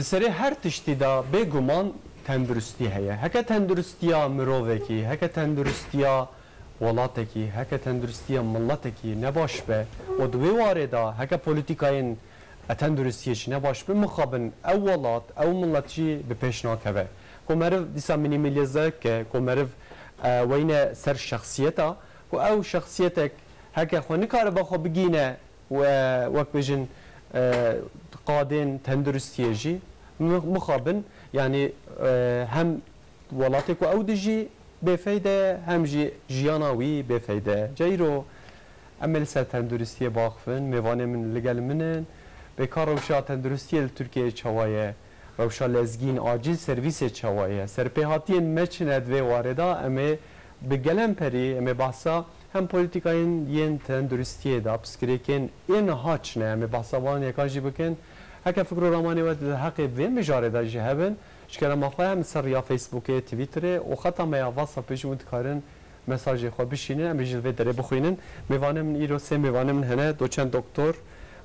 Diseri her tişti da beguman tendürüstü heye. Heke tendürüstüya miroveki, heke tendürüstüya walateki, heke tendürüstüya milleteki ne baş be. O dve vareda heke politikayın tendürüstüye ne baş be mukabın ev walat, ev milletçi be peşnakeve. Komeriv disa minimalizek ke komeriv وين سر شخصيته او شخصيتك هكا خو نكار بخو بگينه وقت بجن قادين تندرستيجي مخابن يعني هم ولاتك او دجي بفايده هم جي جياناوي بفايده جيرو امل سر تندرستي باخفن ميوانه من لگل منن بكارو شا تندرستي ترکیه چوايه روشا لزگین عاجل سرویس چوایه سرپیهاتین مچنه دوی واردا اما بگلم پری اما بحثا هم پولیتیکاین ین تندرستیه دا پسکریکن این هاچنه اما بحثا وان یکاجی بکن هکا فکر رامانی ود حقی وین مجاردا جهبن شکر ما خواهم سر یا فیسبوک تویتر و خطا ما یا واتساپش متکارن مساج خو بشینن اما جلوه داره بخوینن میوانه من ایرو سه میوانه من هنه دوچند دکتر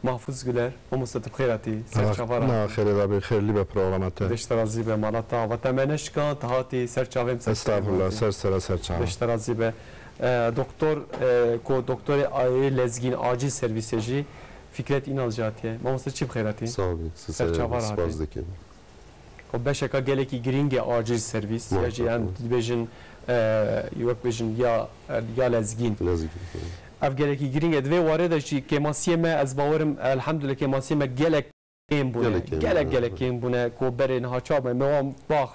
محفوظ گلر و مستطب خیراتی سرچاوارا نه خیلی رابی خیلی به پروگرامته دشترازی به مالاتا و تمنش کن تهاتی سرچاویم استغفرالله سرچاوم دشترازی به دکتر کو دکتر آی لزگین عاجل سرویسیجی فکرت این الجاتیه ما مستطب چی بخیراتی ساوی سپاس دکیم خب بشکا گله کی گرینگ عاجل سرویس یا جی ان بیژن یوک بیژن یا لزگین افگله کی گرینگ دوی وارد شی که ماسیه ما از باورم الحمدلله که ماسیه ما گلک کیم بونه گلک کیم بونه کو برین ها چاب ما باخ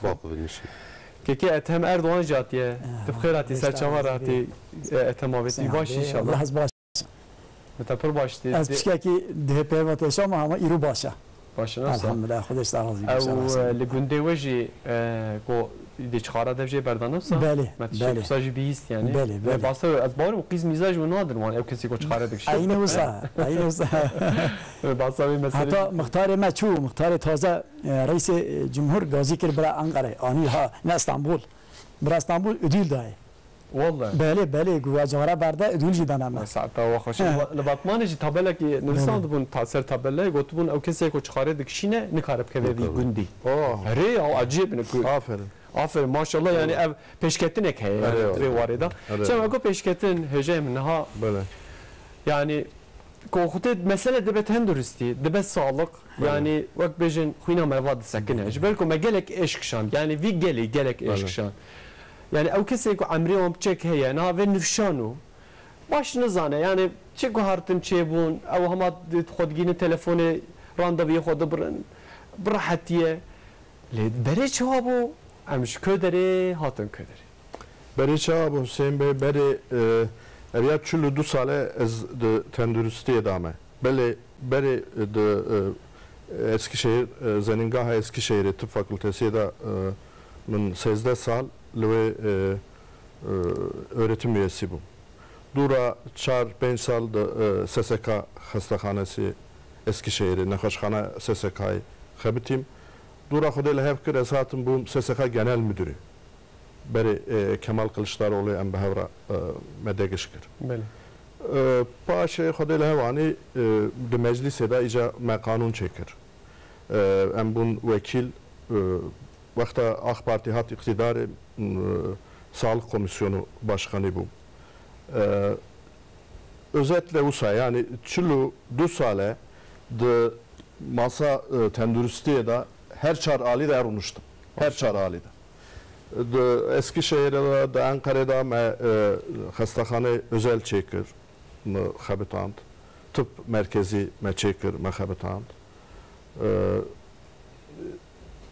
که اتهم اردوان جاتیه تبخیراتی سرچاوراتی اتهاماتی باش ان شاء الله از باش متپر باشید از پشکی ده پیوت شما هم ایرو باشه باشه الحمدلله خودش راضی باشه او لگونده وجی کو دیچ خارا دفجه بردانم بله بله ساجی بیست یعنی بله بله باسه از بار و قیز میزاج و نادر وان او کسی کو خارا دکشه اینه وسا اینه وسا باسه مسئله حتی مختار مچو مختار تازه رئیس جمهور گازی کرد برای انقره آنی ها نه استانبول برای استانبول ادیل دای والله بله بله گواجهارا برده ادیل جدان اما ساعتا و خوش لباتمانه جی تابله کی نویساند بون تاثیر تابله گوتبون او کسی کو خارا دکشینه نکارب که وی گوندی اره او عجیب نکو آفرین ماشاءالله یعنی اف پیشکتنک هی دوی واردا چون اگه پیشکتن هجه منها بله yani koxutet mesele de tenduristi de sağlık yani vak bejin xuyna mevad sakine jbelko megelek eşkşan yani vi gelek eşkşan yani ev kese ko amri om çek heye na ve nifşanu başını zane yani çek hartın çebun ev hamad xodgini telefonu randevu xod brahatiye le bere çabu امش کدری هاتن کدری بری چه ابو حسین بی بری اریاب چلو دو ساله از تندرستی ادامه بری Eskişehir Zeningah Eskişehir Tıp Fakültesi de من 13 سال لوی öğretim üyesi bu. Dura 4-5 سال SSK hastahanesi Eskişehir'i Nakhaçxana SSK'yı xabitim. Dura xudayla hevkir esatım bu SSK Genel Müdürü. Beri Kemal Kılıçdaroğlu em behevra medegeşkir. Beli. Paşa xudayla hevani de meclise de ica me kanun çekir. Em bun vekil vakta AK Parti hat iktidarı Sağlık Komisyonu Başkanı bu. Özetle usa yani çulu du sale de masa tendürüstiye de her çar ali de erunuştum. Her çar ali de. De Eskişehir'de de Ankara'da me hastahane özel çekir me habitant. Tıp merkezi me çekir me habitant.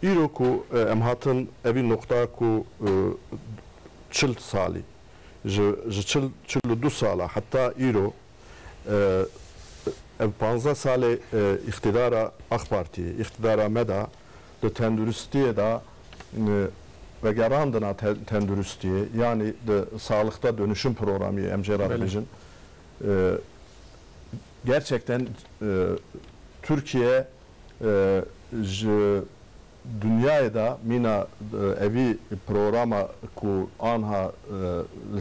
İro ku emhatın evi nokta ku çıl sali. Çıl du sala hatta İro 15 sale iktidara AK Parti, iktidara MEDA de tendürüstiye da ve gerandına tendürüstiye yani de sağlıkta dönüşüm programı emcerabijin gerçekten Türkiye dünyaya da mina evi programa ku anha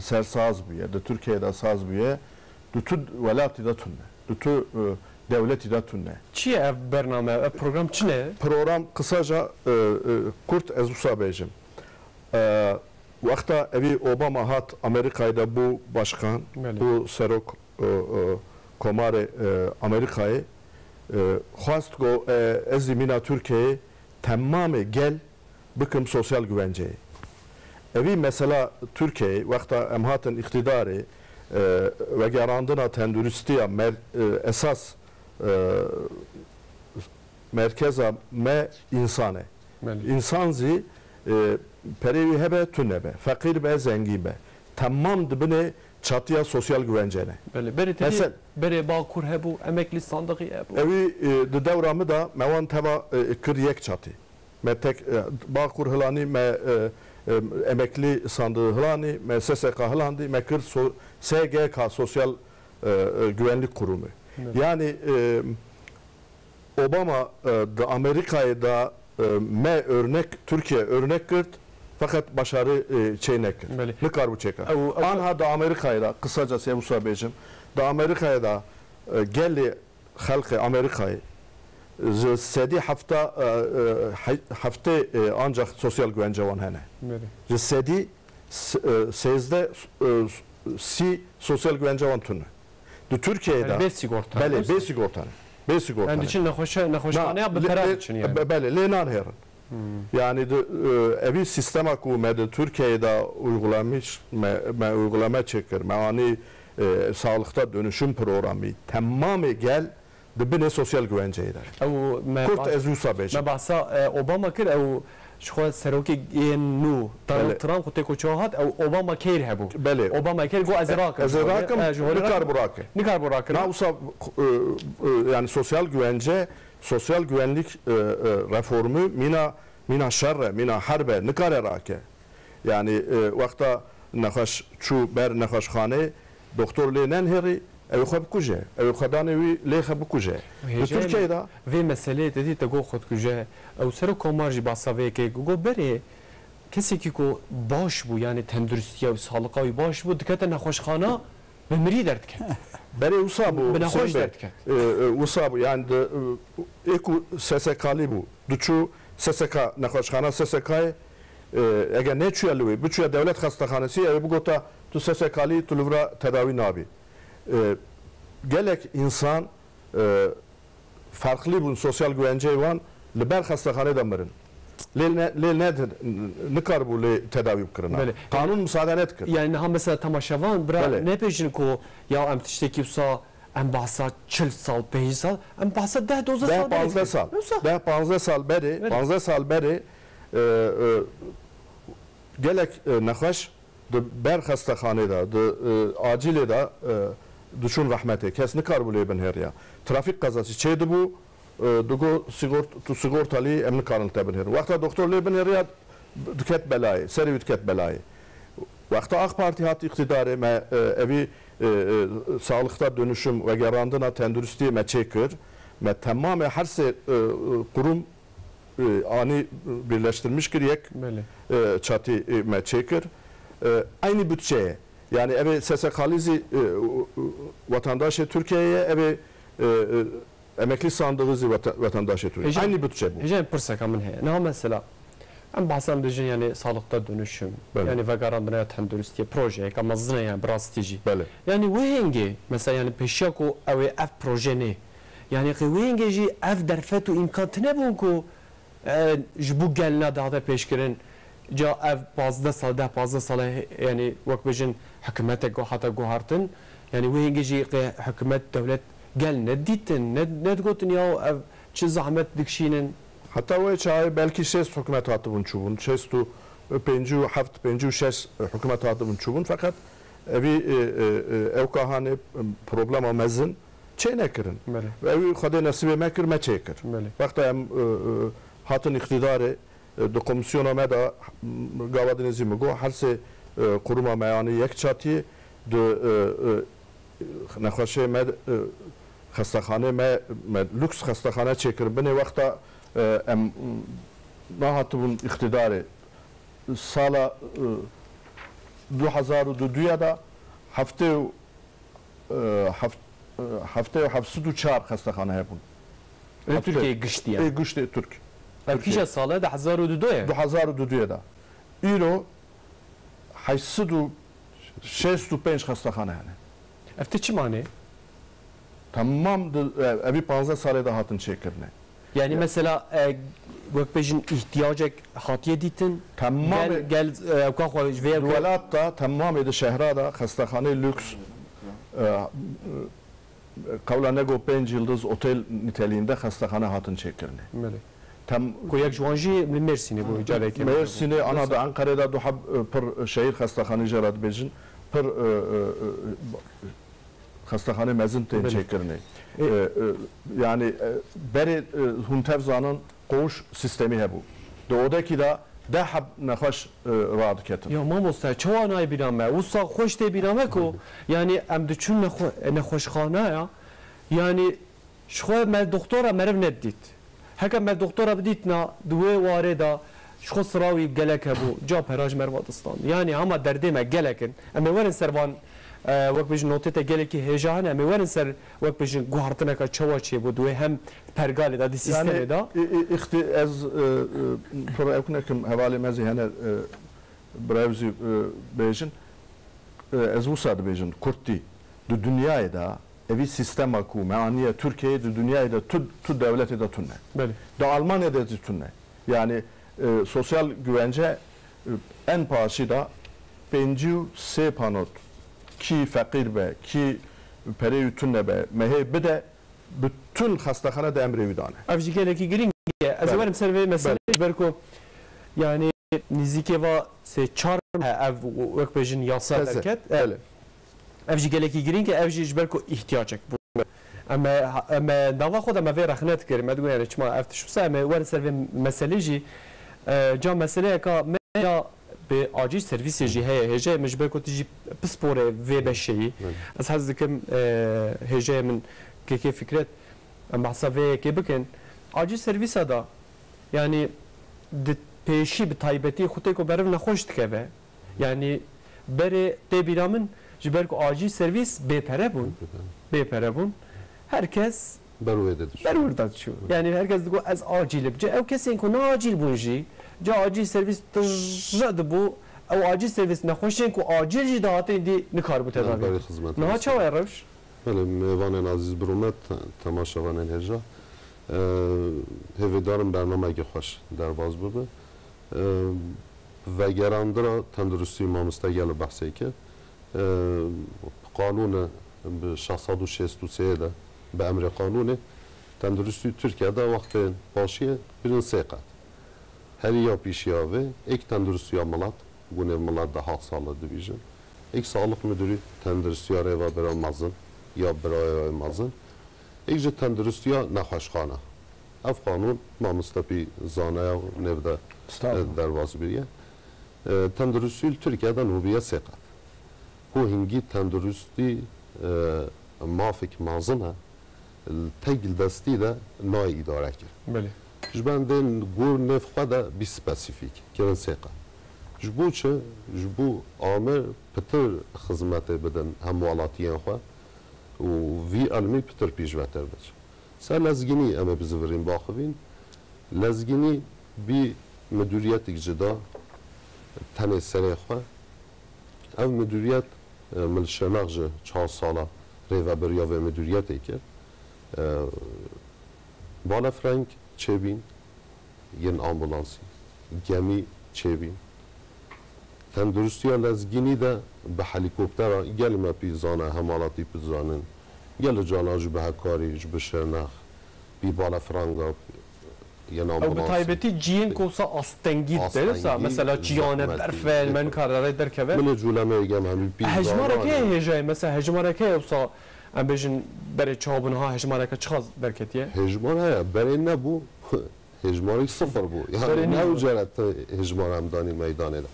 ser saz buye de Türkiye'de saz buye dutu velati da tunne dutu devleti de tünne. چیه ev bername, ev program çi ne? Program kısaca Kurt Ezusa Beyciğim. Vakta evi Obama hat Amerika'da bu başkan, Bəli. bu Serok Komare Amerika'yı xwast go ez zimîna Türkiye'ye tamamı gel bıkım sosyal güvenceyi. Evi mesela Türkiye vakta em hatin iktidarı ve gerandına tendürüstiya esas merkeza me insane. Bəli. İnsan zi perevi hebe tünebe, fakir be zengin be. Tamam dibine çatıya sosyal güvencene. Bəli. Beri Mesela- tedi, beri Bağkur hebu, emekli sandığı hebu. Evi de devramı da mevan teva kır yek çatı. Me tek Bağkur hılani me emekli sandığı hılani, me SSK hılandi, me kır SGK Sosyal Güvenlik Kurumu. Evet. Yani Obama da Amerika'ya da me örnek, Türkiye örnek kırt fakat başarı çeynek kırt. Bəli. Ne kar bu çeker? Ev- Anha da Amerika'ya da kısaca Sevusa Beyciğim da Amerika'ya da gelli halkı Amerika'yı sedi hafta ancak sosyal güvence van hene. Bəli. Sedi sezde si sosyal güvence van tünne. De Türkiye'de Yani beş sigorta. bele be sigortanı. Be sigortanı. Yani için nekhoşane ya bir için yani. Bele lenan herin. Yani de evi sistema kume Türkiye'de uygulamış uygulama çekir. Yani sağlıkta dönüşüm programı tamamı gel de bine sosyal güvence eder. Ev Kurt Ezusa Beyciğim. me bahsa Obama kir ev şuha seroki gen nu Donald Bele. Trump kutek uçahat ev Obama kir hebu. Bele. Obama kir go azrak. Ezerakım nikar burakı. Nikar burak. Na usa yani sosyal güvence, sosyal güvenlik reformu mina şerre, mina harbe nikar erake. Yani vakta nakaş çu ber nakaşkhane doktor lenen heri ev xab kuje. Ev xadan evi le xab kuje. Türkiye'de ve mesele dedi te go xod kuje ev sero komarji basave ke go bere kesi ki ko baş bu yani tendürüstiye sağlıkayı baş bu dikkat nekhoşxana ve miri dert ke. beri usa bu. Bena hoş dert ke. Usa bu yani de eku SSK'li bu. Duçu SSK nakaşkhana SSK'yı eğer ne çüyelüvi, bu çüye devlet hastahanesi ev bu gota tu SSK'li tu livra tedavi nabi. Gelek insan farklı bu sosyal güvence van liber hastahanede mirin. Lel nedir? Nikar bu le tedavi kırına. Böyle. Kanun müsaade netkir. Yani ha mesela tamaşavan bra Bəli. ne peşin ko ya em tişteki sa em bahsa 40 sal 5 sal em bahsa 10-12 sal. 15 sal. 15 sal beri, 15 sal beri gelek nexweş de ber hastahanede de acile de düşün rahmeti kes nikar bu le ben heriya. Trafik kazası çeydi bu dugo sigortalı emni karın tebin her. Vakta doktor le ben heriya diket belayı, seri diket belayı. Vakta AK Parti hat iktidarı me evi sağlıkta dönüşüm ve gerandına tendürüstü me çekir. Me tamamı her şey kurum ani birleştirmiş giriyek Böyle. çatı me çekir. Aynı bütçeye yani evi SSK'lizi vatandaşı Türkiye'ye evi emekli sandığızı vatandaşı Türkiye. Aynı bütçe bu. Hecem pırsak amin he. Ne mesela em bahsam dijin yani sağlıkta dönüşüm. Bəli. Yani ve garandına tendürüstiye proje ama zine yani brastici. Bəli. Yani bu henge mesela yani peşako ev ev proje ne? Yani ki bu henge ji ev derfet u imkantı ne bu ko bu gelne daha da peşkirin ca ev 15 sal da 15 sal yani vakbejin hükümete go hatta go hartın yani bu henge ji hükümet devlet gel ne ditin ne gotin ya ev çi zahmet dikşinin Hatta o çay belki şest hükümet hattı bunun çubun. Şestu pencu haft pencu şest hükümet hattı bunun çubun fakat evi ev kahane problem amazın çeyne kirin. Bəli. Evi xade nasibe mekir me çekir. Bəli. Vakta em hatın iktidarı de komisyona me da gavadinizi mi go her se kuruma me yani yek çatı de nexweşe me hastakhane me lüks hastakhane çekir. Beni vakta em nahatibun iktidarı sala 2002'da هفته و 704 خستخانه هبون ترکیه گشتیه گشت ترک پیش ساله 2002 2002 دا ایرو 865 خستخانه هنه افته چی معنی؟ تمام اوی 15 ساله ده هاتن çekirne. Yani mesela وقت بيجن احتياجك حاتيه ديتن تمام قال كان خو فيا دوالات da تمام ده şehra da خستخانه lüks Kavlanego 5 yıldız otel niteliğinde hastahane hatın çekirne. Tam koyak juanji Mersin'e bu icabeke. Mersin'e ana da Ankara'da duhab per şehir hastahane jarat bejin per hastahane mezin ten çekirne. Yani beri huntevzanın koğuş sistemi hebu. Doğudaki da dehab nekhoş rahat ketir. Ya mamosta çavanay biname. Usta hoş de biname ko. Yani em düşün nekhoşxana ya. Yani şu me doktora merev neddit. Heka me doktora biditna duve vareda şu sıravi gelek bu. Cevap heraj mervadistan. Yani ama derdime gelekin. Em verin servan وقت بيجن نوتيتا جالكي هجانا مي وين سر وقت بيجن غوارتنا كا تشواتشي بودو هم برغالي دا دي سيستم دا اختي از ترى اكنكم حوالي مزي هنا براوزي بيجن از وصاد بيجن كورتي دو دنياي دا evi sistem akı meaniye Türkiye'de dünyada tüm devleti de tunne. Da Almanya'da da tunne. Yani sosyal güvence en pahalı da 5 panot ki fakir be ki peri tunne be mehe bir de bütün hastahane de emri vidane. Avcı geleki girin azvarım serve mesela berko yani nizikeva se çar ev vakbejin yasa derket. Avcı geleki girin ki avcı berko ihtiyacak bu. Ama dava xoda me ve raxnet kerim ادگو yani çma eftişsa ama var serve meseleci ca meseleye ka ya به آجی سرویسی جی هجه مجبور کتی جی پسپوره و بشی از هز کم هجه من که فکرت بحثا و که بکن آجی سرویس دا یعنی پیشی به تایبتی خودی کو برای نخوش تکه یعنی بره تی بیرامن جبر کو آجی سرویس بپره بون herkes برورده شو yani herkes diyor az acil bce ev kesin ko acil bunji ca acil servis tjad bu ev acil servis naxoşen ko acil ji dağıtı di nikar bu tedavi ne çava yarış بله میوان عزیز برومت تماشاوان هجا هیویدارم برنامه خوش در باز بوده و گراندرا تندرستی ما مستقل بحثی که قانون به 663 ده به امر قانونی تندرستی ترکیه وقت باشیه برین سیقت هری یا پیشیاوه ایک تندرستی ملات گونه ملات ده 7 ساله دیویژن ایک sağlık müdürü تندرستی روا برای مزن یا برای مزن ایک جه تندرستی نخوشخانه اف قانون ما مستپی زانه و نوده درواز بیه تندرستی ترکیه ده نوبیه سیقت هو هنگی تندرستی مافک مازنه تگل دستی ده نای اداره کرد بله جبندن گور نفخه ده بی سپسیفیک کرن سیقه جبو چه جبو آمر پتر خدمت بدن هم والاتیان خو و وی علمی پتر پیش وتر بچ سر لزگینی اما بزورین باخوین لزگینی بی مدیریت جدا تنه سره خو او مدیریت ملشناغ 4 ساله ریوا بریا و مدیریت کرد بالا فرانک چبین ین آمبولانسی گمی چبین تندرستی لزگینی ده به هلیکوپتر گل ما پیزانه همالاتی پیزانن گل جاناج به هکاری به شرنخ بی بالا فرانگا ین او آمبولانسی بتایبتی جین کوسا استنگید درسا مثلا جیانه برفل من کاراره در که من جولمه ایگم همی پیزانه هجماره که هجای مثلا هجماره که اوسا ام بجن برای چابونها هجماره که چخاز برکتیه هجماره برای نبو هجماری صفر بو یعنی نو جرات هجمار هم دانی میدانه ده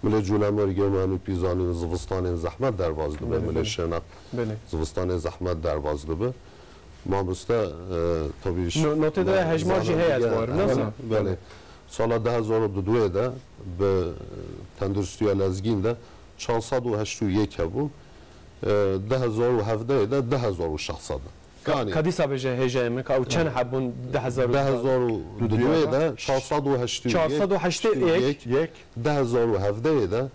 مل جولم ورگم همی پیزانی زوستان زحمت در وازدو به مل شنق زوستان زحمت در وازدو به ما بسته طبیعش نوته ده هجمار جهه از بار نه بله سال 2002 ده به تندرستی لزگین ده 481 بود 2017 ده 10600 يعني كديسا بجه هجه امك او چند حبون 2002 ده 481 یک 2017 ده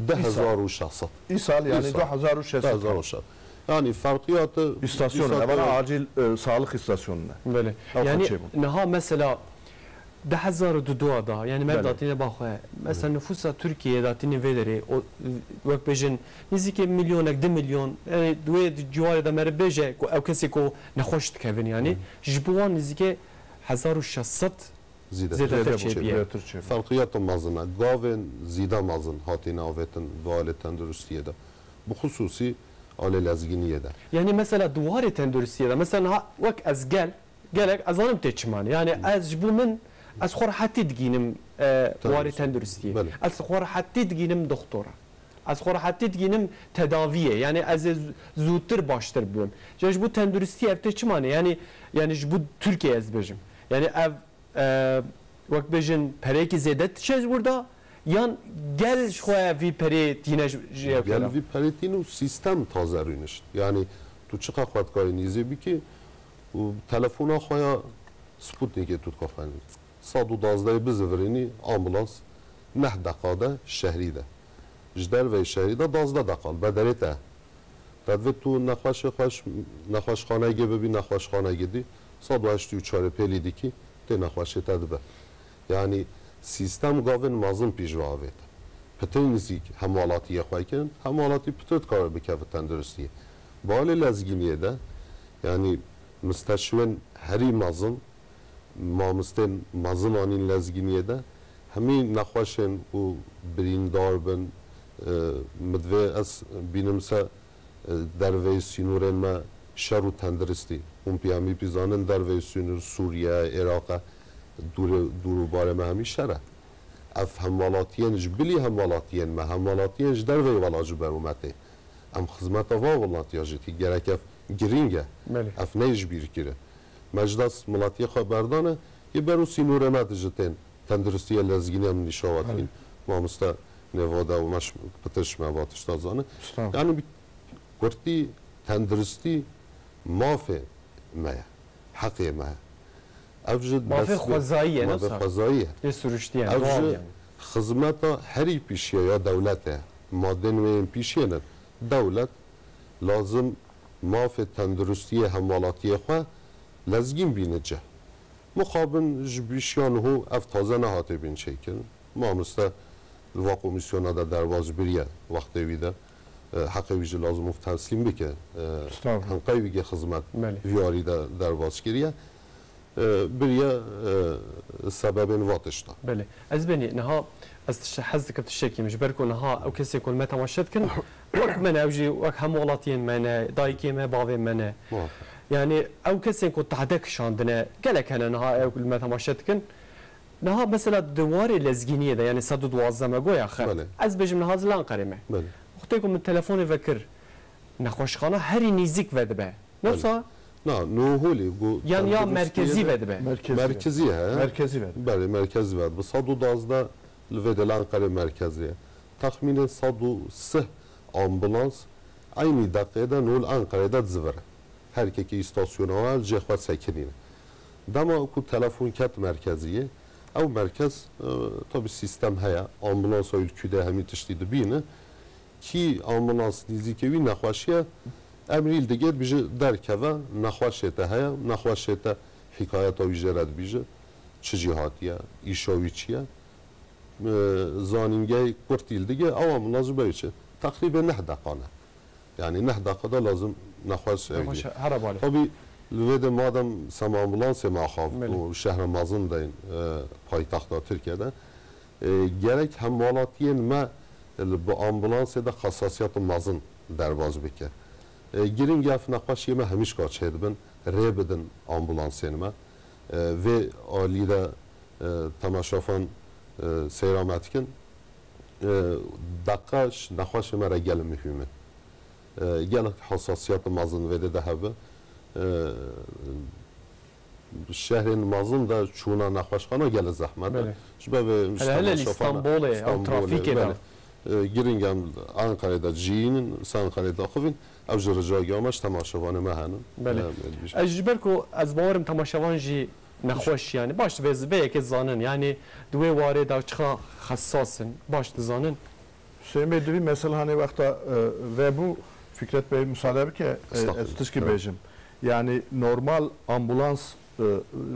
10600 این سال یعنی این سال. 2600 يعني فرقيات استاسيون انا عاجل sağlık istasyonuna. بله أو يعني خدشة بون. نها مثلا 10002 دا يعني ما بله. داتين باخو مثلا نفوس تركيا داتين فيدري وقت بيجن نزيك مليونك 2 مليون يعني دوي جوار دا مر بيجه او كسي كو نخوشت كيفن يعني جبوان نزيك 1600 زيادة تركيا Türkçe. فرقيات مازنة قاوين زيدا مازن هاتين آويتن دوالي تندرستية ده بخصوصي على لازقينية ده يعني مثلا دوار تندرستية دا مثلا وقت از قالك ازانم تيچمان يعني از جبو من از خور حتى تجينم دوار تندرستية بله. از خور حتى تجينم دكتورة از خور حتى تجينم تداوية يعني از زودتر باشتر بون جبو تندرستية تيچمان يعني جبو تركيا از بجم يعني اف وقت بجن پريكي زيادت چه burada yan gel خواه وی پری تینج جیب يعني في بريتينو سيستم تازه رينشت يعني تو چقدر خواهد کاری نیزه بی که تلفونا خواه سپوتنیکی تو کافانی 112 بزورینی آمبولانس 9 دقیقه شهری ده جدر و شهری ده 12 دقیقه بدره ته تدوی تو نخواش خانه گه ببین نخواش خانه گه دی 184 پیلی دی که تی نخواشه تدبه yani sistem gavin mazın pijravet. Pıtır nizik hemalatiyye xwaykin, hemalati pıtır kar bikeve tenduristiye. Bali lezginiye de yani müsteşven heri mazın mamisten mazın anin lezginiye de hemi naxwaşen u birindar bin midve es binimse derve sinuren me şeru tenduristi. Piyami pizanin derve sinur Suriye, Irak'a دور باره ما همی شره اف همالاتین جبلی همالاتین ما همالاتین جدر وی ولا جبرومته ام خدمت آوا ولاتیا جتی گرک اف گرینگه اف نیج بیر کره مجلس ملاتی خبردانه یه برو سینورمت جتن تندرستی لزگینی هم نشاوتین ما مستا نواده و مش پتش مواتش تازانه یعنی گرتی تندرستی مافه ماه حقی ماه افجد مافي خوزائيه مافي خوزائيه يسرشتي افجد خدمتا هری پیشیه یا دولته مادن و پیشیه دولت لازم مافی تندرستی همالاتی خواه لزگین بینه جه مخابن جبیشیان هو افتازه نهاته بین چیکن ما مسته الوا کمیسیونا دا درواز بریه وقتی ویده حقی ویجه لازم تسلیم بکه هنقای ویگه خدمت ویاری دا درواز کریه بريا سبب واتشتا بله از بني نها از حزك بتشكي مش بركو نها او كسي يكون متى مشتكن وقت من اوجي وقت هم ولاتين من دايكي ما باوي من يعني او كسي يكون تحدك شاندنا قالك انا نها او متى مشتكن نها مثلا دواري لزجينيه ده يعني صدد وازمه جو يا اخي از بجم نها زلان قريمه اختكم من تليفوني فكر نخوشخانه هري نيزيك ودبه نفسها نه نوهولی yani ya merkezi vedbe merkezi ha merkezi ved bari merkezi ved bu 112 lvedel Ankara merkeziye tahminen 103 ambulans aynı dakikada nol Ankara'da zıvır herkeki istasyona var cehvat sekinine dama ku telefon kat merkeziye ev merkez tabi sistem haya ambulans ülküde hemi tiştidi bine ki ambulans nizikevi naxwaşiye امریل دیگر بیشه درکه نخواشته هیا نخواشته حکایت ویجرد بیشه چه جهاتیه ایشاوی چیه زانینگه کرتیل دیگه اوام لازم بیشه تقریبا 9 دقیقه yani 9 dakikada lazım نخواش tabi lüvede madem sem ambulans mahav o şehre mazın deyin payitaxta Türkiye'de gerek hemalatiyen ma bu ambulans da hassasiyet mazın dervaz bike girin gaf naqaş yeme hemiş kaç hedbin rebedin ambulans yenme ve alide tamaşafan seyrametkin daqaş naqaş yeme regel mühimi gelek hassasiyet mazın ve de habe şehrin mazın da çuna naqaşxana gele zahmet şbe ve İstanbul'e trafik eder giringem Ankara'da cinin Ankara'da xuvin او جرجاگی همش تماشاوانه ما هنن بله اجبر کو از باورم تماشاوان جی نخوش يعني باش وزبه که زانن yani دوی وارد او چخا حساسن باش زانن Hüseyin Bey dedi mesela hani vakta ve bu Fikret Bey müsaade ki estişki bejim. Yani normal ambulans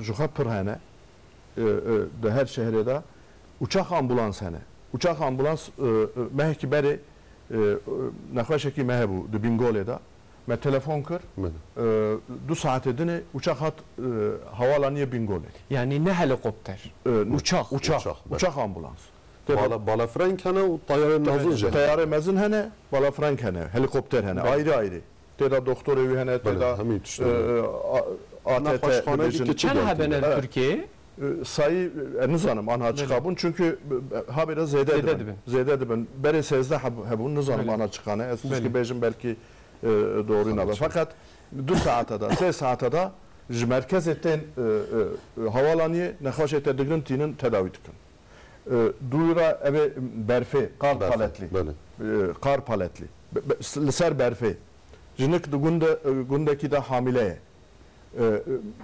juha pırhane de her şehirde uçak ambulans hene. Uçak ambulans mehki beri naklaşaki mehebu de Bingole'da me telefon kır. Du saat edini uçak hat havalanıya Bingole. Yani ne helikopter? Uçak ambulans. بالا فرانک هنه و طیاره مزن جه طیاره مزن هنه بالا فرانک هنه helikopter hene ayrı ayrı teda doktor evi hene teda ATT çen habene Türkiye sayı nizanım anha çıkabın çünkü habere zede dibin beri sezde habun nizanım anha çıkanı eski bejim belki doğru nabe fakat 2 saate da 3 saate da merkez etten havalanıyı nekhaş ettiğin tinin tedavi tıkın. Duyura eve berfe, kar paletli. Kar paletli. Ser berfe. Jinik de gundaki de hamileye.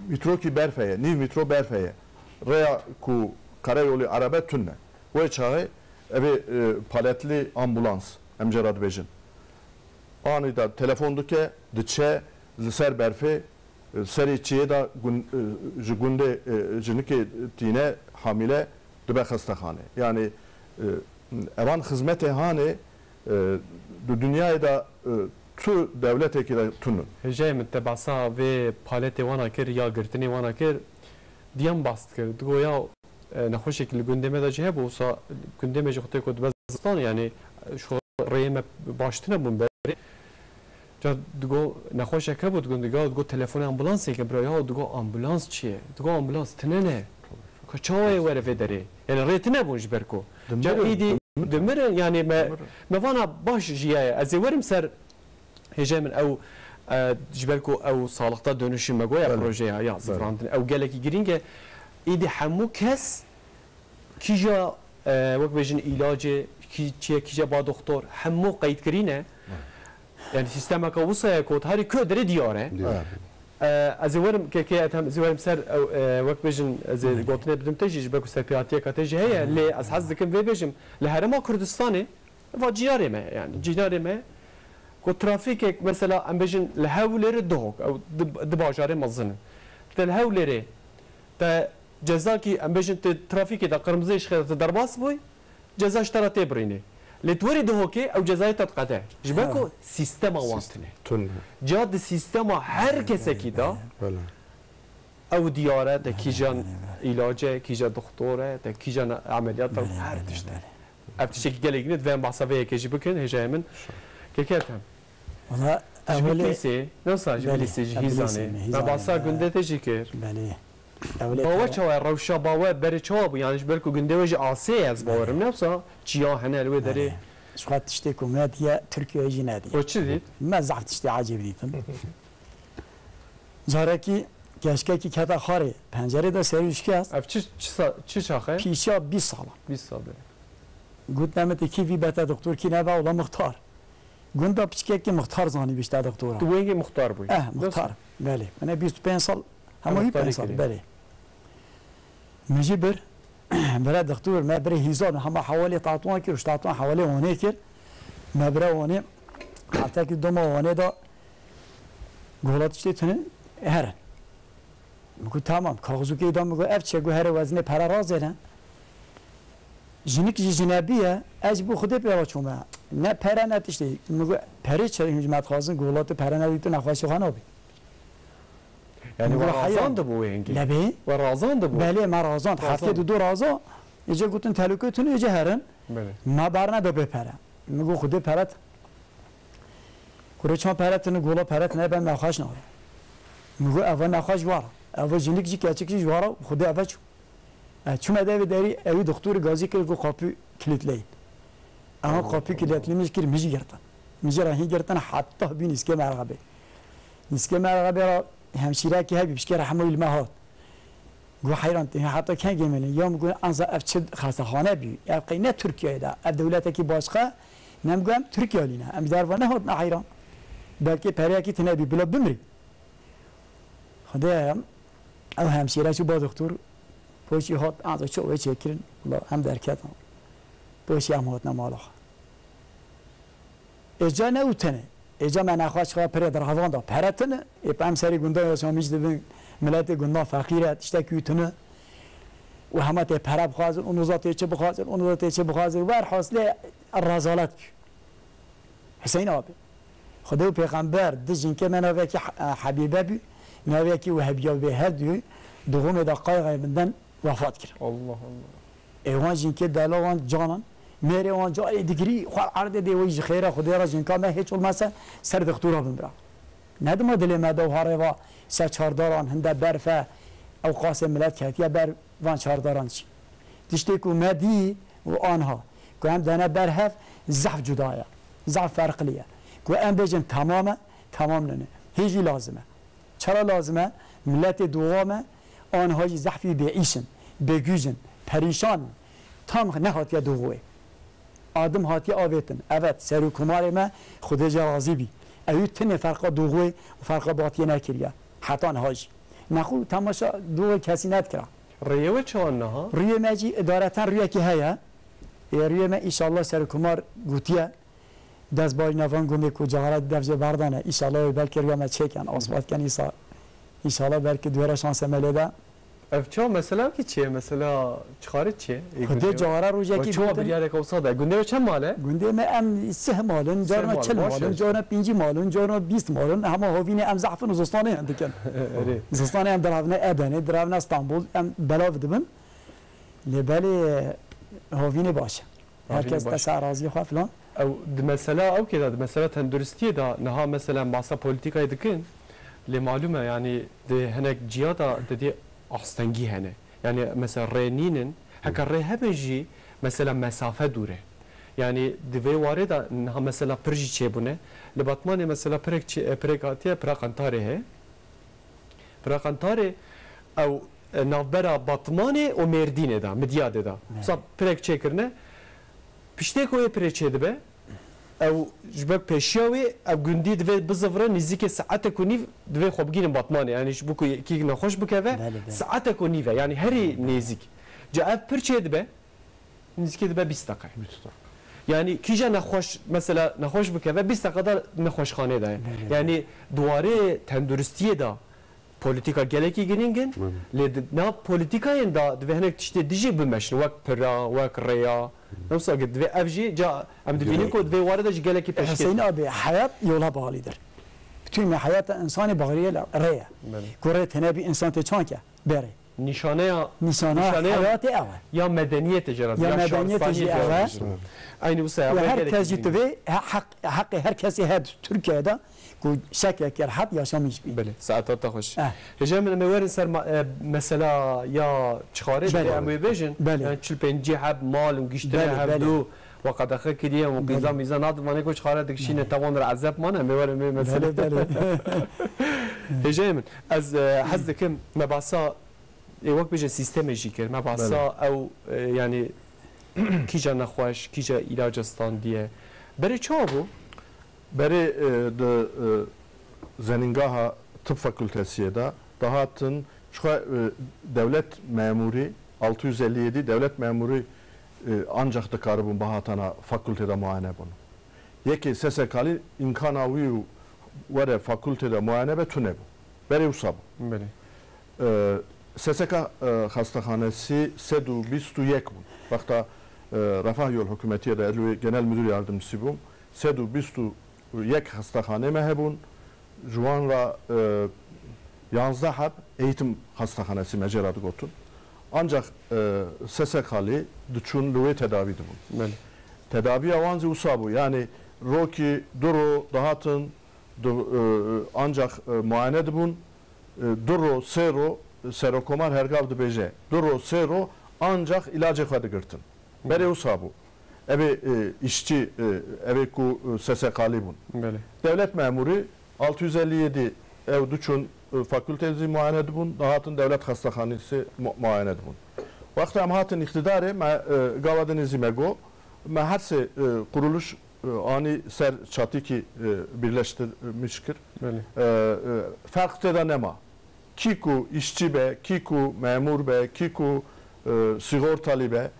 Mitro ki berfeye, niv mitro berfeye. Reya ku karayolu arabe tünne. Ve çağı eve paletli ambulans. Emcerad bejin. Anida telefonduke dıçe ser berfe seri çiye da gunde jiniki tine hamile دبه خستخانه یعنی اوان خدمت هانه دنیای دا تو دولتی که تونن هجای متبعسا و پالت وانا کر یا گرتنی وانا کر دیام باست کرد گویا نخوشی که گندمه دا جه بوسا گندمه جه خطه کد بزستان یعنی شو ریم باشتنه بون بری جا دگو نخوشه که بود گندگاه دگو تلفن امبولانسی که برای ها دگو امبولانس چیه دگو امبولانس تننه کچای وره فدری یعنی ریت نبونش برکو جا ایدی دمرن یعنی ما وانا باش جیه از ورم سر هجای من او جبرکو او سالختا دönüşüm مگویا پروژه یا زفراندن او گلکی گرینگه ایدی همو کس کیجا وقت بجن علاج کیجا با دکتر همو قید کرینه یعنی سیستم که وصله کود هری که داره دیاره از ورم که اتهم از ورم سر وقت بجن از گوتنه بدم تجیج بکو سرپیاتیه که تجیه هی لی از حد دکم وی بجم لهرما کردستانی و جیاره ما یعنی جیاره ما کو ترافیک مثلا ام بجن لهولره دوک او دباجاره مزنه لهولره تا جزا کی ام بجن ترافیک دا قرمزه اشخاص درباس بوی جزا اشترا تبرینه لتوري دهوكي او جزاي تتقاده جبكو سيستم وانتنه جاد سيستم هر كسه كده او دياره ده كيجان علاجه كيجا دكتوره ده كيجان عمليات هر تشته افتشي گلگنت وين بحسابيه كيجي بكن هجا من كيكتم والله اولي نصا جبليسي جهيزاني ما باسا گنده تجيكر بله باور چاوه روشا باور بره چاوه یعنی برکو گنده وجه آسه از باورم نفسا چیا هنه الوی داره شخص تشتي كومات هي تركيا يجي نادي او چی دید؟ ما زعفت تشتي عجيب ديتم زاركي كشكاكي كتا خاري پنجره دا سروش كي است اف چی شاخه؟ پیشا 20 سال 20 سال بره قلت نمت كي في بتا دكتور كي نبا ولا مختار قلت بشكاكي مختار زاني بيشتا دكتورا تو وینگی مختار بوی مختار بله انا 25 سال همه 25 سال بله مجي برا دكتور ما بري هيزان هما حوالي تعطوان كير تعطوان حوالي هوني كير ما برا هوني حتى كي دوما هوني دا قولات اشتيتني هرن بقول تمام كاغزو كي دام بقول اف چه هر وزن para رازه جنك جنابيه اج بو خود بيوا چوما نه para نه تشتي بقول para چه حکومت خازن قولات para نه تو نخواش خانه يعني ورازان ده بو هنگی لبي ورازان ده بو بله ما رازان هفته دو رازا اجا گفتن تلوکتون اجا هرن ما برنه دو بپره میگو خود پرت کره چون پرت نه گولا پرت نه بهم نخواش نه میگو اول نخواش وار اول جنیک جی کچک جی وارا خود اول چون ادای داری ای دکتر گازی که گو کاپی کلیتلی اما کاپی کلیتلی میش کیر میجی گرتن میجی راهی گرتن حتی بین اسکه مرغبه همشیره که هبی بشکر حمل المهات گو حیران حتی کن گمینه یا میگن انزا افچد خاصه خانه بی ابقی نه ترکیه دا اب دولتی که باشقه نمیگم ترکیه لینا ام دار و نه هات نه حیران belki periyaki tine bir bile bimri. خدايا او همشيره شو با دكتور بوشي هات اعطى شو ويشكرن والله هم دركات بوشي هم هاتنا مالخ اجا نوتنه اجا من اخواش خوا پر در هوان دا پرتنه ام سری گندا یا شامیج دبن ملت گندا فقیره تشتکیتنه و همه ته پرب خازن اون ذات چه بخازن اون ذات چه بخازن ور حاصله الرزالات حسین ابي خدای پیغمبر دجین که من اوکی حبیبه بی ناوی کی وهبیا به هدیو دوم دقایق مندن وفات کرد الله الله ایوان جین که دلوان جانان میره وان جای دیگری خو عرض دی وی خیره خدای را جین کامه هیچ olmazsa سر دکتورا بمرا ندم دل مدا و هاروا سر چارداران هنده برفه او قاسم ملت کهتیا بر وان چارداران چی دشتی کو مدی و آنها کو هم دانه برهف ضعف جدایا ضعف فرقلیه کو ام بجن تمام نه هیچی لازمه چرا لازمه ملت دوامه آنهای ضعفی بیعیشن بگوژن پریشان تام نهاتیا دوغوه آدم هاتیا آویتن اوت سر کمار ما خود جوازی بی اوی تن فرق دوغوه و فرق باطیه نکریه حتی هاج نخو تماشا دوغه کسی ندکره ریه و چان ها ریه ماجی ادارتا ریه که هیا ریه ما ایشالله سر کمار گوتیه دست باید نفان گونه که جهارت دفجه بردانه ایشالله بلکه ریه ما چکن آسبات کن ایشالله بلکه دوره شانس ملیده افچا مثلا کی چیه مثلا چخارت چیه خود جهاره روزی که چه بریاره که اصاده گنده چه ماله گنده ما ام 3 مالن جارنا 40 مالن جارنا 5 مالن جارنا 20 مالن همه هاوینه ام ضعف نزستانه اندکن نزستانه ام درhavne ادنه درhavne استانبول ام بلاو دبن لبالی هاوینه باشه herkes de arazi خو فلان او مثلا او كده مثلا تندرستي دا نها مثلا ماسا بوليتيكا دكن لمعلومه يعني ده هناك جياده دي احسنجي هنا يعني مثلا رينين هكا رهبجي مثلا مسافه دوره يعني دي وارد انها مثلا برجي تشيبونه لبطمان مثلا بريكاتيه براقنتاري هي براقنتاري او نافبرا بطمانه و مردينه دا مدياده دا صاب بريك تشيكرنه پشته کوی پرچه دبه او جبک پشیاوی او گندی دوی بزفره نزدیک ساعت کنی دوی خوب گیرن باتمانه یعنی جبکو کی نخوش بکوه ساعت کنی و یعنی هری نزدیک جا پرچه دبه نزدیک دبه 20 دقیقه یعنی کیجا نخوش مثلا نخوش بکوه 20 دقیقه نخوش خانه ده یعنی دواره تندرستی ده politika geleki gelingen le na politikayın da dvehenek işte diji bilmeşin vak pera vak reya nasıl gid ve evji ca am dibinin kod ve varada geleki peşke Hüseyin abi hayat yola bağlıdır. Bütün hayata insanı bağlıyor reya. Kore tenebi insan te çanke bere. Nişane hayatı ava. Ya medeniyet eceraz ya medeniyet eceraz. Aynı bu sefer herkes ciddi hakkı herkesi had Türkiye'de ku şek rahat yaşamış bir. Bele saatata hoş. Hecem من مورن سر mesela ya çıkarı da amu bejin yani çilpenci hab mal و giştere hab do وقد اخر كديه وقيزا ميزان هذا ما نكوش خارج دكشينه طبعا العذاب ما انا مورن مثلا هجم از حزكم مبعصا وقت بيجي سيستم جيكر مبعصا او يعني كيجا نخواش كيجا علاجستان diye bere çabuk Beri de Zeningaha Tıp Fakültesi'ye de dahatın devlet memuri 657 devlet memuri ancak da karibun bahatana fakültede muayene bunu. Yeki SSK'li imkanaviyu vere fakültede muayene ve tüne bu. Beri usab. Beri. SSK hastahanesi sedu bistu yek bu. Bakta Refah Yol Hükümeti'ye de genel müdür yardımcısı bu. Sedu bistu یک hastahane mehebun juanla 11 hab eğitim hastahanesi meceradı gotun. Ancak SSK'li düşün lüve tedavi bu. Tedavi avanzi usabu yani roki duru dahatın ancak muayene bun duru serokomar hergavdı beje duru sero ancak ilacı kadı gırtın. Bere usabu. Evi işçi, evi ku SSK'li bun. Devlet memuru 657 ev düşün fakültezi muayene bun, dahatın devlet hastahanesi muayene bun. Vakti amhatın iktidarı gavadın izimego, her kuruluş ani ser çatiki birleştirmiştir. Bəli. Fark da nema. Kiku işçi be, kiku memur be, kiku sigortalı be,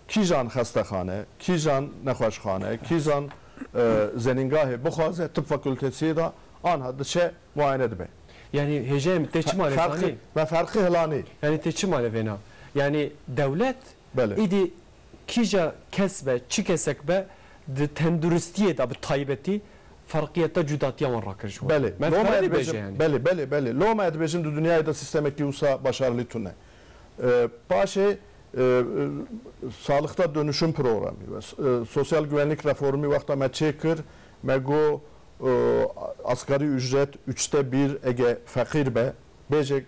kijan hastakhane, kijan nekhoşkhane, kijan zeningahı bukhaze tıp fakültesi de anha dışe muayene be. Yani hecem teçim alefani. Ve farkı helani. Yani teçim alefena. Yani devlet Bəli. idi kija kesbe, çi kesek be de tenduristiye da bir taybeti farkiyette cüdatiye var rakırış var. Bəli. Ben Loma farklı edbejim. yani. Bəli. Loma edbejim de dünyayı da sisteme ki usa başarılı tune. Paşe sağlıkta dönüşüm programı ve sosyal güvenlik reformu vakta meçekir mego asgari ücret 1/3 ege fakir be bece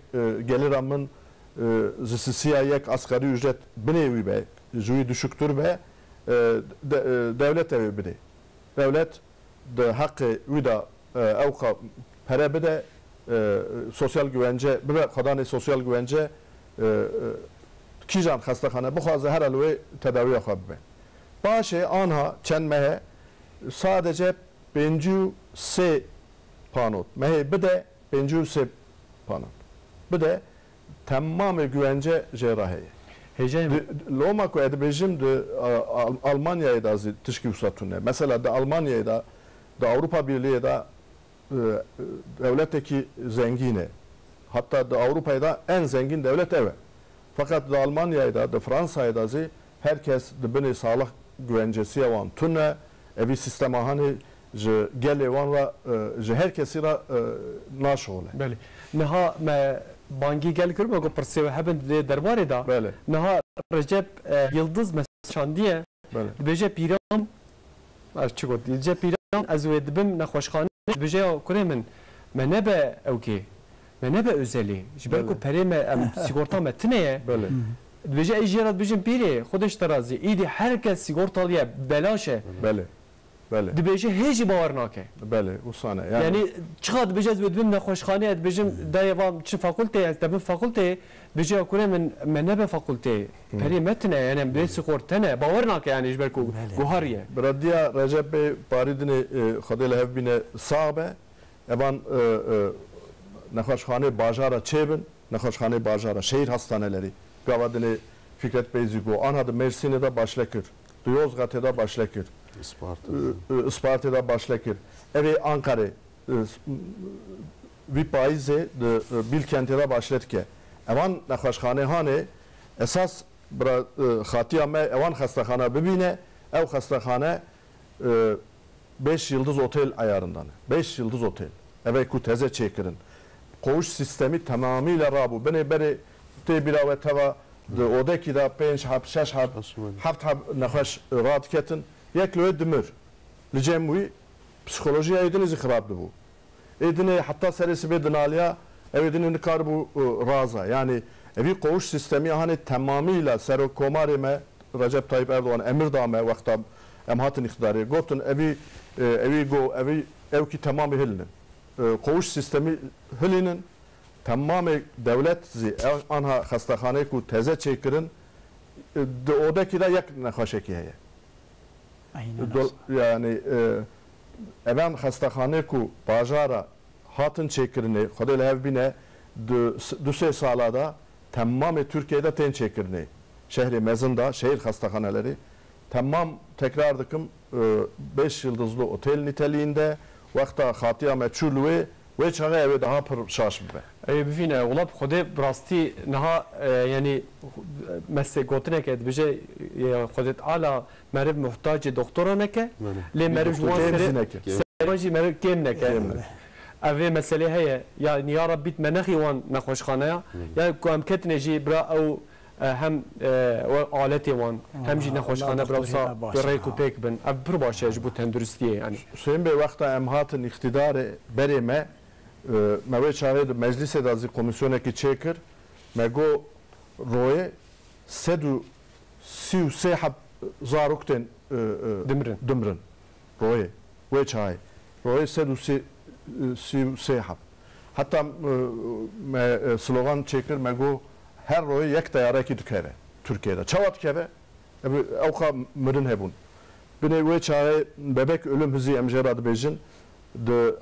gelir amın zisiyayek asgari ücret binevi be juyi düşüktür be devlet evi biri. Devlet de hakkı vida evka perebe de sosyal güvence bir kadar sosyal güvence kijan hastakhane bu xazı her alve tedavi yapab be. Başı anha çenmehe sadece 53 panot. Mehe bir de 53 panot. Bir de tamamı güvence cerrahi. Hecem Loma ko edbejim de Almanya'ya da tışki usatune. Mesela da Almanya'ya da Avrupa Birliği da devletteki zengine. Hatta da Avrupa'da da en zengin devlet evet. Fakat da Almanya'da da Fransa'da da herkes de beni sağlık güvencesi yavan tune evi sistema hani gelevan ve herkesi ra naşole. Bəli. Neha me bangi gel kırma ko persev haben de derbarê da. Bəli. Neha Recep Yıldız meşandiye. Bəli. Beje piram arçıgot. Recep piram ez ve dibim nexweşxane beje kurê min me nebe evkê. Me nebe özeli. Ji ber ku perê me em sigorta me tineye. Bəli. Beje ejrat bijim pîrê xweş terazi. İdi herkes sigortalıya belaşe. Bəli. Bəli. Dibêje hêjî bawer nake. Bəli. Usane. Yani çıxa dibêje ez dibim nexweşxaneyê dibêjim dayevam çi fakülteyê ez dibim fakülteyê bêje kurê min me nebe fakülteyê. Perê me tine yani bê sigortene bawer nake yani ji ber ku guhariye. Bradiya Recep Bey paridini xadel hevbine sabe evan nexweşxane bajara çebin nexweşxane bajara şehir hastaneleri gavadini Fikret Bey zigo anhadı Mersin'e de başlakır. Yozgat'ta da başlakır. Isparta'da başlakır. Evi Ankara bir payızı Bilkent'e de başlatke. Evan nexweşxane hane esas xatiya me evan hastakhane bibine ev hastakhane 5 yıldız otel ayarından. 5 yıldız otel. Eve ku teze çekirin. Koğuş sistemi tamamıyla rabu. Beni beri te bir ve tava odaki da 5 hab 6 hab 7 hab nexweş rahat ketin. Yeklo demir. Licemui psikolojiye ediniz xirabdı bu. Edini hatta serisi bedin aliya evidini nikar bu raza. Yani evi koğuş sistemi hani tamamıyla sero komarime Recep Tayyip Erdoğan emirdame vakta emhatın iktidarı gotun evi go ev ki tamamı hilinin. Koğuş sistemi hilinin tamamı devlet zi anha hastakhane ku teze çekirin odaki da yak nexweşekiyeye. Yani evan hastakhane ku bajara hatın çekirini xodel hevbine du se salada tamamı Türkiye'de ten çekirini şehri mezında şehir hastakhaneleri tamam tekrar dıkım 5 yıldızlı otel niteliğinde vakta hatiya meçhulü ve çağı evi daha pır şaşmı be. Bifine olab xode brasti naha yani mesle gotinek et beje xodet ala meriv muhtaç doktora neke le meriv juan servaji meriv kem neke. Ev mesele heye yani ya rabbit menaxi wan nexweşxaneya ya ku em ketine jî bira ew hem aletê wan hem jî nexweşxane bira wisa rêk û pêk bin ev pir baş e ji bo tenduristiyê yani. Hüseyin Bey vakta em hatin iktidarı berê me me çare de meclise da komisyoneki çekir me go roye 133 hab zarukten dimrin roye ve çay roye 133 hab hatta me slogan çekir me go her roye yek dayara ki dikere Türkiye'de çavat keve evka mırın hebun بنه وی چاره ببک علم هزی امجراد بیجن ده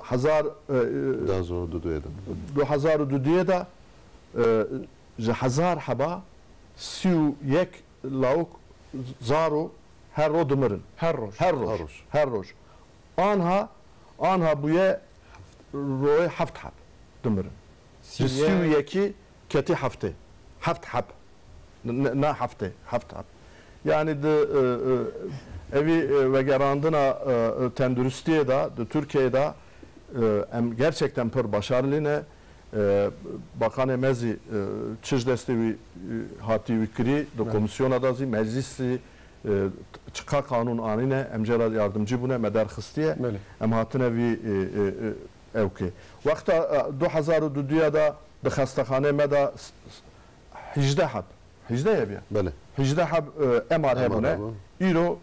2002 دا هزار حبا 31 لاوک زارو هر رو دمرن هر روز آنها بویه روی 7 حب دمرن 31 کتی هفت حب نه هفته 7 حب yani de evi ve gerandına tendürüstiye da Türkiye'de gerçekten pır başarılı ne Bakan Mezi çizdesti hati vikri de komisyona da meclisi çıka kanun anine emcera yardımcı buna medarxistiye em hatine vi evki. Vakta 2002'da de xastahane meda 18 hab 18 ya biya. Bəli. 18 hab MR hebune. İro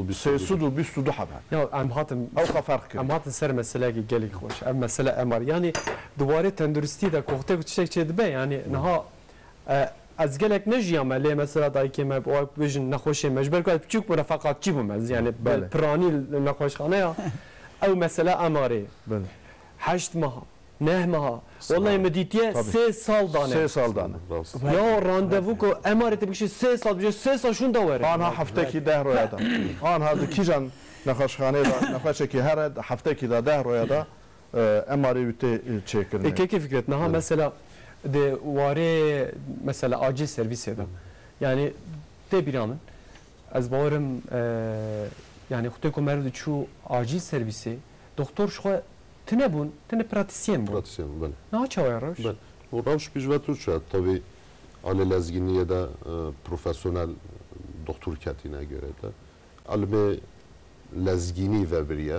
322 hab. Ya em hatim Avqa fark. em hatin ser mesele ki gelik hoş. Em mesele emar. Yani duvarı tenduristi de kohte küçük şey de yani naha az gelek ne jiyameli mesela da ki me o vision nahoşe mecbur kad küçük bu refakatçı bu mez yani pranil nahoşxane ya. Ev mesela emari. Bəli. 8 maha. Ne maha. Vallahi meditiye 3 sal dane. 3 sal dane. Ya randevu ko emarete bir şey 3 sal bir şey 3 sal şunu da var. Anha haftaki 10 roya da. Anha da kijan nahoşxane da nahoşeki her haftaki da 10 roya da emari üte çekirne. Keke fikret naha mesela de vare mesela acil servis eda. Yani de bir anın az bağırım yani xute ko merdi çu acil servisi doktor şu tine bun tine pratisyen bu. Pratisyen bəli. Ne çavaya raş? Bəli. O raş bir ve Türkçe tabi ali lezginliğe de profesyonel doktor ketine göre de alime lezgini ve biriye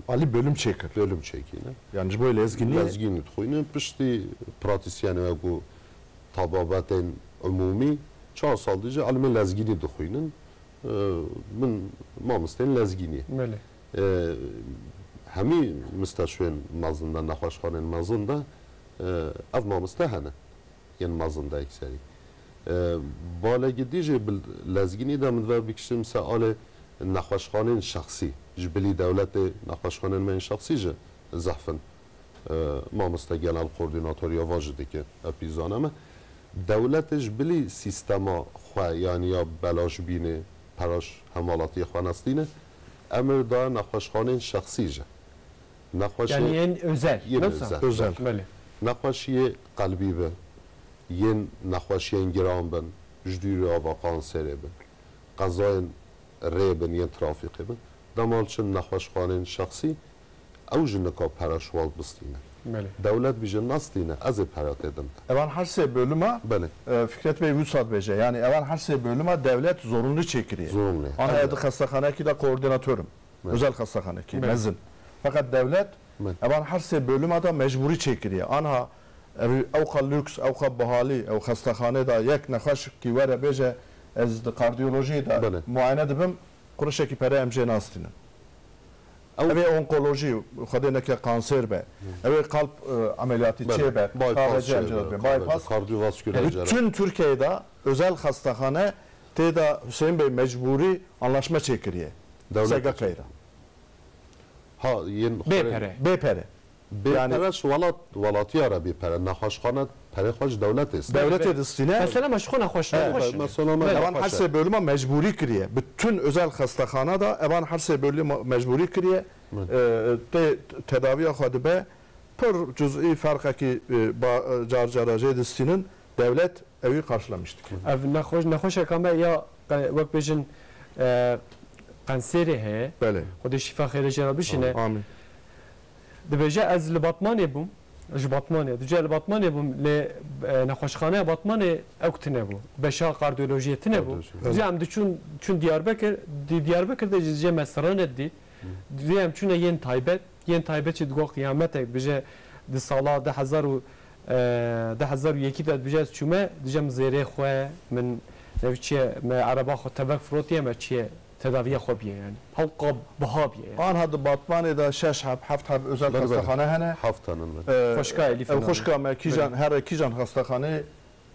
Ali bölüm çekir. bölüm çekine. Yani böyle lezginliği lezgini txoyne pişti pratisyen ve bu tababaten umumi 4 sal diye alime lezgini txoynin من مامستین لزگینی Böyle. همی مستشفین مازنده نخوشخانه مازنده اف مامسته هنه یعنی مازنده اکثری بالگی دیجی لزگینی دا مدور بکشتیم سآل نخوشخانه شخصی جبلی دولت نخوشخانه من شخصی جه زحفن مامسته گلال کوردیناتوری واجده که اپیزانمه دولت جبلی سیستما خواه یعنی یا بلاش بینه پراش همالاتی خوانستینه امر دا نخوشخانه شخصیه yani en özel. özel. Böyle. نخوشی قلبی به ین نخوشی گران بن جدیر آبا قانسره بن قضای ری بن ین ترافیقی بن دمالچن نخوشخانه شخصی او جنکا پراشوال بستینه Böyle. devlet bir nastine az parat edin. Evan her şey bölüme Fikret Bey Vüsat Beyce yani evan her şey bölüme devlet zorunlu çekiriyor. Zorunlu. Ana edı hastahane ki de koordinatörüm. Özel hastahane ki mezun. Fakat devlet evan her şey bölüme de mecburi çekiriyor. Ana evka lüks, evka bahali, ev hastahane da yek nekhaş ki vere bece ez de kardiyoloji da muayene dibim kuruşa ki pere emce nastine. Ev onkoloji, xwedê neke kanser be, ev kalp ameliyatı çebe, bypass, kardiyovasküler. Bütün Türkiye'de özel hastahane teda Hüseyin Bey mecburi anlaşma çekiriyor. SGK'yla. Ha, yen BPR. BPR'ş valati arabi pere, naxaşxane pere xwaç devlet ist. Devlet edistine. Mesela meşhur naxoşlar. Evan her şey bölüme mecburi kiriye. Bütün özel hastahane da evan her şey bölüme mecburi kiriye. Tedaviye xwedibe pır cüz'i farka ki carcaraje edistinin devlet evi karşılamıştık. Ev naxoş ekame ya vek bejin kanseri he. Bəli. Xwedê şifa xêrê jê bişîne. Amin. Dibêje ez li Batmanê bûm. Ji Batmanê. Duce li Batmanê bûm lê nexweşxaneya Batmanê ew tune bû. Beşa kardiyolojiyê tune bû. Duce em diçûn Diyarbekir de jê me siranet dît. Duce em çûne yên taybet. Yên taybet çi digo qiyametek bije di sala 2001 de bije ez çûme duce em zêrê xwe min nevçiye me araba xwe tebek firotiye me çiye tedaviye xwe biye yani. Halqa biha biye. An hadı Batman'da 6 hab 7 hab özel hastahane hene. Haftanın. Xoşka Elif. Xoşka me kijan her kijan hastahane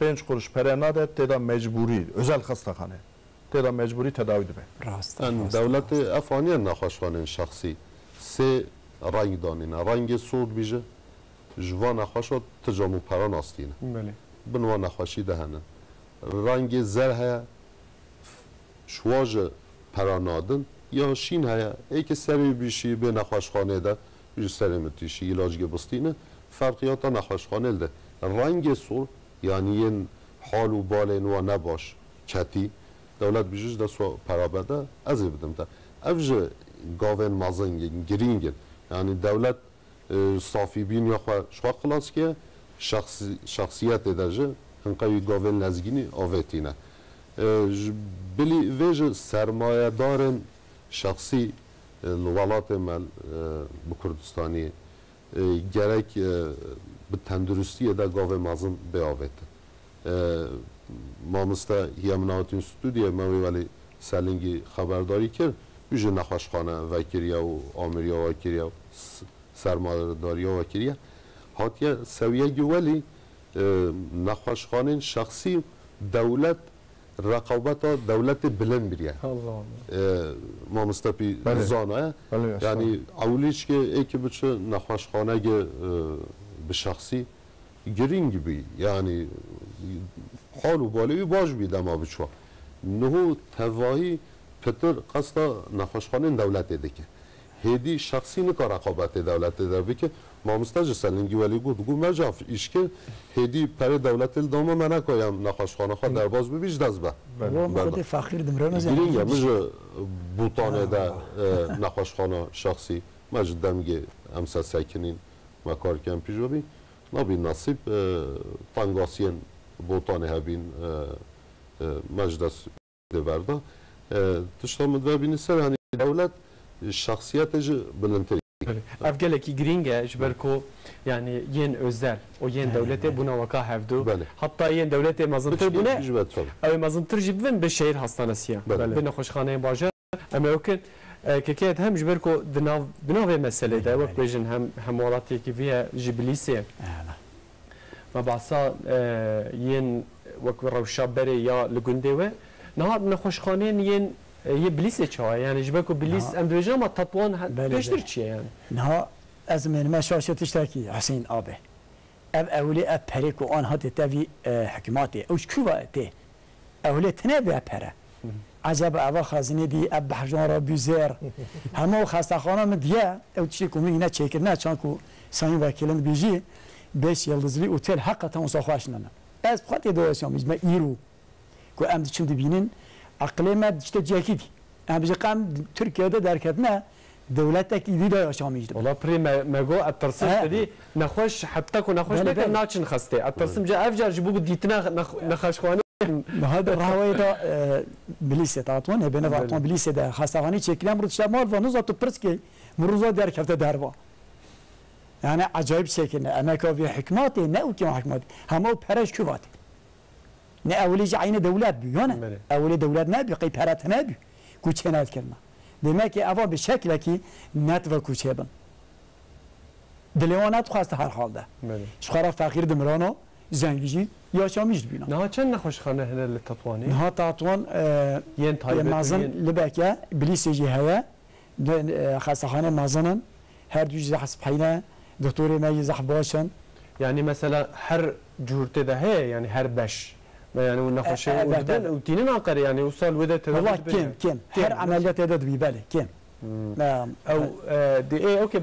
5 kuruş pere nadet teda mecburi özel hastahane. تدا مجبوری تداوی دبه راست دولت افغانی نخوشخانه شخصی سه رنگ دانین رنگ سود بیجه جوان نخوشات تجامو پران آستینه بله بنوا نخوشی دهنه رنگ زر هیا شواج پرانادن یا شین هیا ای که سری بیشی به نخوشخانه ده بیش سری متیشی علاج بستینه فرقیات نخوشخانه ده رنگ سور یعنی این حال و بال نوا نباش کتی دولت بیشش ده سو پرابده از بدم ده افج گاون مازن گرینگن یعنی دولت صافی بین یا شوا خلاص که شخصیت درجه هنقوی گاون نزگینی آوتینه بلی ویج سرمایه دارن شخصی ولات مل بکردستانی gerek به تندرستی دا گاو مازن بیاوید ما مستا یمنات استودیه ما ولی سالنگی خبرداری کرد بیش نخوشخانه وکیریا و آمریا وکیریا و سرمایه‌داریا وکیریا هاتیه سویه ولی نخوشخانه شخصی دولت رقابت دولت بلند بیه ما مستفی زانه یعنی اولیش که ای که بچه نخوشخانه به شخصی گرینگ بی یعنی حال و بالی باش بیده ما بچه نهو تواهی پتر قصد نخوشخانه دولت ده که هدی شخصی نکا رقابت دولت ده بی که ما مستاج سالنگی ولی گو مجاف ایش که هدی پر دولت الدامه من نکایم نخوشخانه خود در باز ببیش دست به خود فقیر دمران از گرینگ مجه بوتانه ده نخوشخانه شخصی مجد دمگه امسا سکنین مکار کم پیش ببین نبی نصیب تنگاسین بوتانه هبین مجد برده تشتامد ببینی سر هنی دولت شخصیتش بلندتری افگل کی گرینگه جبرکو یعنی ین özel o yen devlete buna vaka hevdu hatta yen devlete mazıntır buna ev mazıntır jibvin be şehir hastanesiye be nexoşxaneye baje ama yokin kekiyet hem jberko dinav ve meselede vak bejin hem walatı ki viye jibilisiye ma bahsa yen vak rawşa bere ya lgunde ve nahat nexoşxaneyen yen یه بلیس چه یعنی جبه کو بلیس ام دوجه ما تطوان پیشتر چیه یعنی نه از من ما شاشتش تاکی حسین آبه اب اولی اب پری کو آن هات تاوی حکومتی اوش کوا ته اولی تنه به پره عجب اول خزینه دی اب بحجان را بیزر همه خستخانه مدیه او چی کو مینا چیکر نه چون کو سانی وکیلن بیجی 5 yıldızlı otel hakikaten uzaklaşnana az خاطر دوشام مجمع ایرو کو ام چیم ببینین اقلیم işte cekidi. Yani bize kam Türkiye'de derketme devletteki idi de yaşamaydı. Ola pri mego atrsım dedi. Nahoş hatta ko nahoş ne naçın xaste. Atrsım ja avjar bu ditna naxaşxane. هذا راويدا بليسه تعطون بين بعضهم بليسه ده خاصه çekilen burada şamal var nuzatı pırski muruza derkefte derva. Yani acayip şekilde Amerika ve hükümeti ne uki hükümeti hem o pereş küvat. Ne evlice aynı devlet büyüyor ne? Evli devlet ne büyüyor? Kıyperat ne büyüyor? Kuçenat kelime. Demek ki ava bir şekilde ki net ve kuçeben. Dilevanat khast her halde. Şu kadar fakir demrano zengici yaşamış bina. Ne çen nexoşxane hele tatwani? Ne tatwan yen tayyib mazın libeke biliseci hava khastahane mazının her düzde hasbhayna doktoru meyi zah başın. Yani mesela her cürte de he yani her 5 يعني ونخشه وتنين عقر يعني وصل وده والله كم هر عمليات يدد ببالي كم او دي ايه اوكي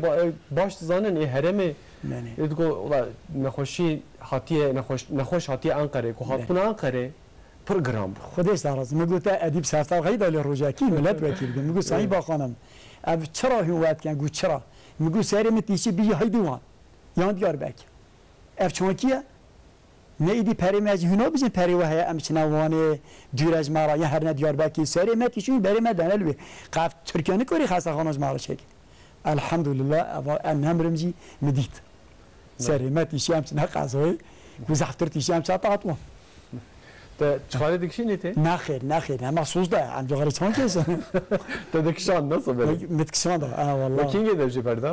باش زانن ايه هرمي تقول والله نخشي حاتيه نخش حاتيه انقره كو حاطنا انقره برنامج خودش دارز میگه تا ادیب سرتر غید علی روجاکی ملت وکیل میگه صاحب خانم اب چرا هوات کن گو چرا میگه سری متیشی بی هیدوان یادگار بک اف چونکیه نیدی پری ماجی هنو بیشتر پری و هیا امچنوانه دیرج مارا یا هر ندیار باکی سری متیشون بری مدن لوی قف ترکیه نکوری خاصه خانوش مارا شک الحمدلله ان همرمجی مدید سری متیشی امچنه قضایی گذشتر تیشی امچه تعطوا چخاله دکشی نیته؟ نخیر هم مخصوص ده هم جغری چون کیسه تا دکشان نصب متکشان ده والله و کینگه درجه پرده؟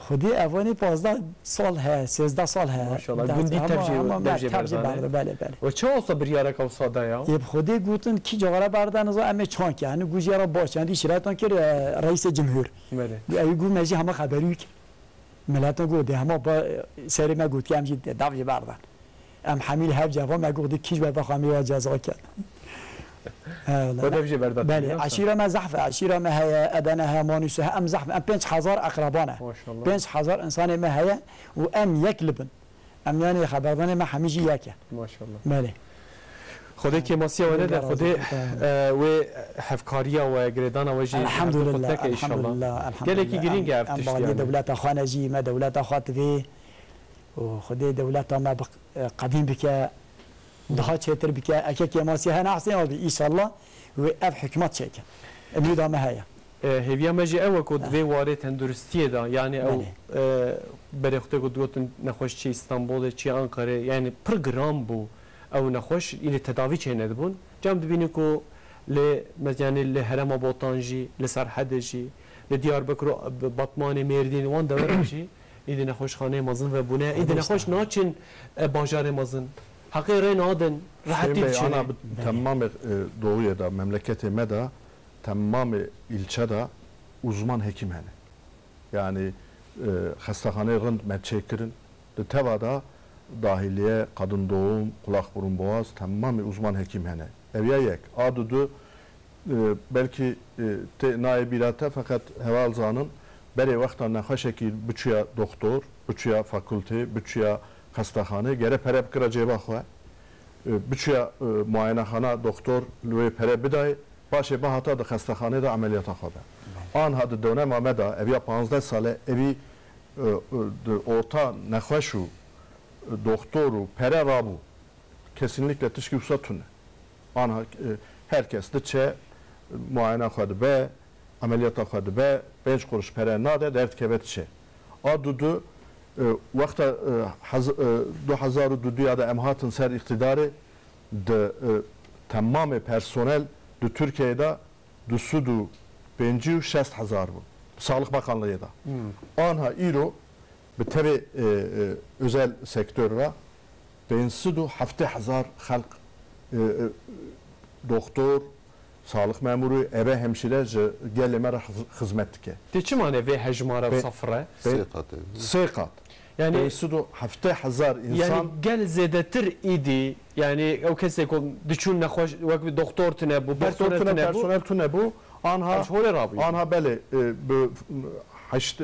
خودی اوانی 15 سال ها 13 سال ها ماشاءالله گوندی تبجی برده بله بله و چه اصلا بریاره که ساده یا یه خودی گوتن کی جواره بردن از امه چان که هنو گوجی را باش اندی شرایطان که رئیس جمهور بله ای گو مجی همه خبری که ملتان گفته همه با سری ما گفت که همجی دعوی بردن ام حمیل هب جوان ما گفت کیش به بخوامی و جزا کرد بله عشيرة ما زحفة عشيرة ما هي أدناها مانوسها أم زحفة أم 5000 أقربانه ما شاء الله 5000 إنسان ما هي وأم يكلبن أم يعني خبرنا ما حميجي ياكل ما شاء الله بله خدای که ماسی و نده خدای و حفکاریا و گردانا و جی الحمد لله الحمد لله الحمد لله گلی کی گرینگ افتش يعني دولت خانجي ما دولت خاطفي وخدای دولت ما قديم بك daha çetir bir kere erkek yaması her nahsin oldu inşallah ve ev hükümet çekin. Emrida mehaya. Heviya meci ev kod ve vare tenduristiye da yani ev berexte kod gotun nahoş çi İstanbul'da çi Ankara yani program bu ev nahoş ile tedavi çene bun. Cam dibini ko le yani le Herema Botanji le Sarhadeji le Diyarbakır Batmani Merdin wan da verji ile nahoş khane mazın ve buna ile nahoş naçin bajar mazın Hakikaten adın rahatı bir şey. Ana tamamı doğuya da memleketime de tamamı ilçede uzman hekim hani. Yani hastahane rınd metçekirin. De tevada dahiliye, kadın doğum, kulak burun boğaz tamamı uzman hekim hani. Eviye yek. Adudu belki naibirate fakat hevalzanın beri vaktan nekhaşeki bütçüya doktor, bütçüya fakülte, bütçüya hastahane gere pere bkira ceba xwe bütçüya muayenehana doktor lüve pere biday başe bahata da hastahane da ameliyata xwe an hadı dönem ameda eviya 15 sale evi orta nekhaşu doktoru pere rabu kesinlikle tişki usatune an herkes de çe muayene xwe be ameliyata xwe be 5 kuruş pere nade dert kevet çe adudu وقت 2002 da emhatın ser iktidarı de tamamı personel de Türkiye'de de sudu 560,000 bu. Sağlık Bakanlığı da. Anha iro bir tabi özel sektörle 570,000 halk doktor, sağlık memuru, ebe hemşire gelime hizmet dike. Ti mane ve hecmara safra? Sekat. Yani 570,000 insan. Yani gel zedetir idi. Yani o kese kon düşün ne hoş vak doktor tune bu personel tune bu. Anha beli bu haşt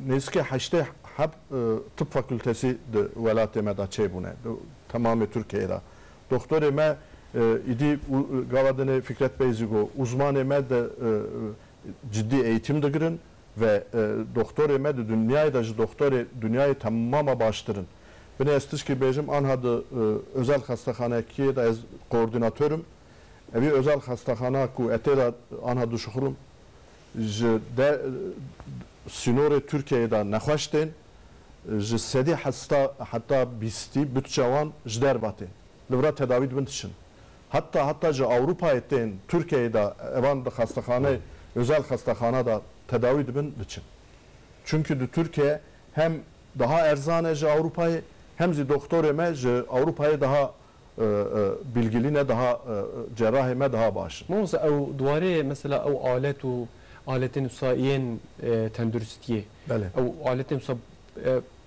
neski haşte hab tıp fakültesi de velateme da çebune. Tamamı Türkiye'de. Doktor eme idi gavadını Fikret Beyzigo uzman eme de ciddi eğitim de girin ve doktor eme de dünyayı da doktor dünyayı tamama baştırın. Ben estiş ki bejim anhadı özel hastahane ki da koordinatörüm. Evi özel hastahane ku etera anhadı şuhurum. De sinore Türkiye'de nekhaşten sedi hasta hatta bisti bütçevan jderbatı. Livra tedavi bintişin. Hatta Avrupa etten Türkiye'de evan da hastahane özel hastahane da tedavi bintişin. Çünkü de Türkiye hem daha erzaneci Avrupa'yı hem de doktoreme Avrupa'yı daha bilgiline daha cerrahime daha baş. Mesela o duvarı mesela o aletin usaiyen tendürüstiye. Bele. O aletin usa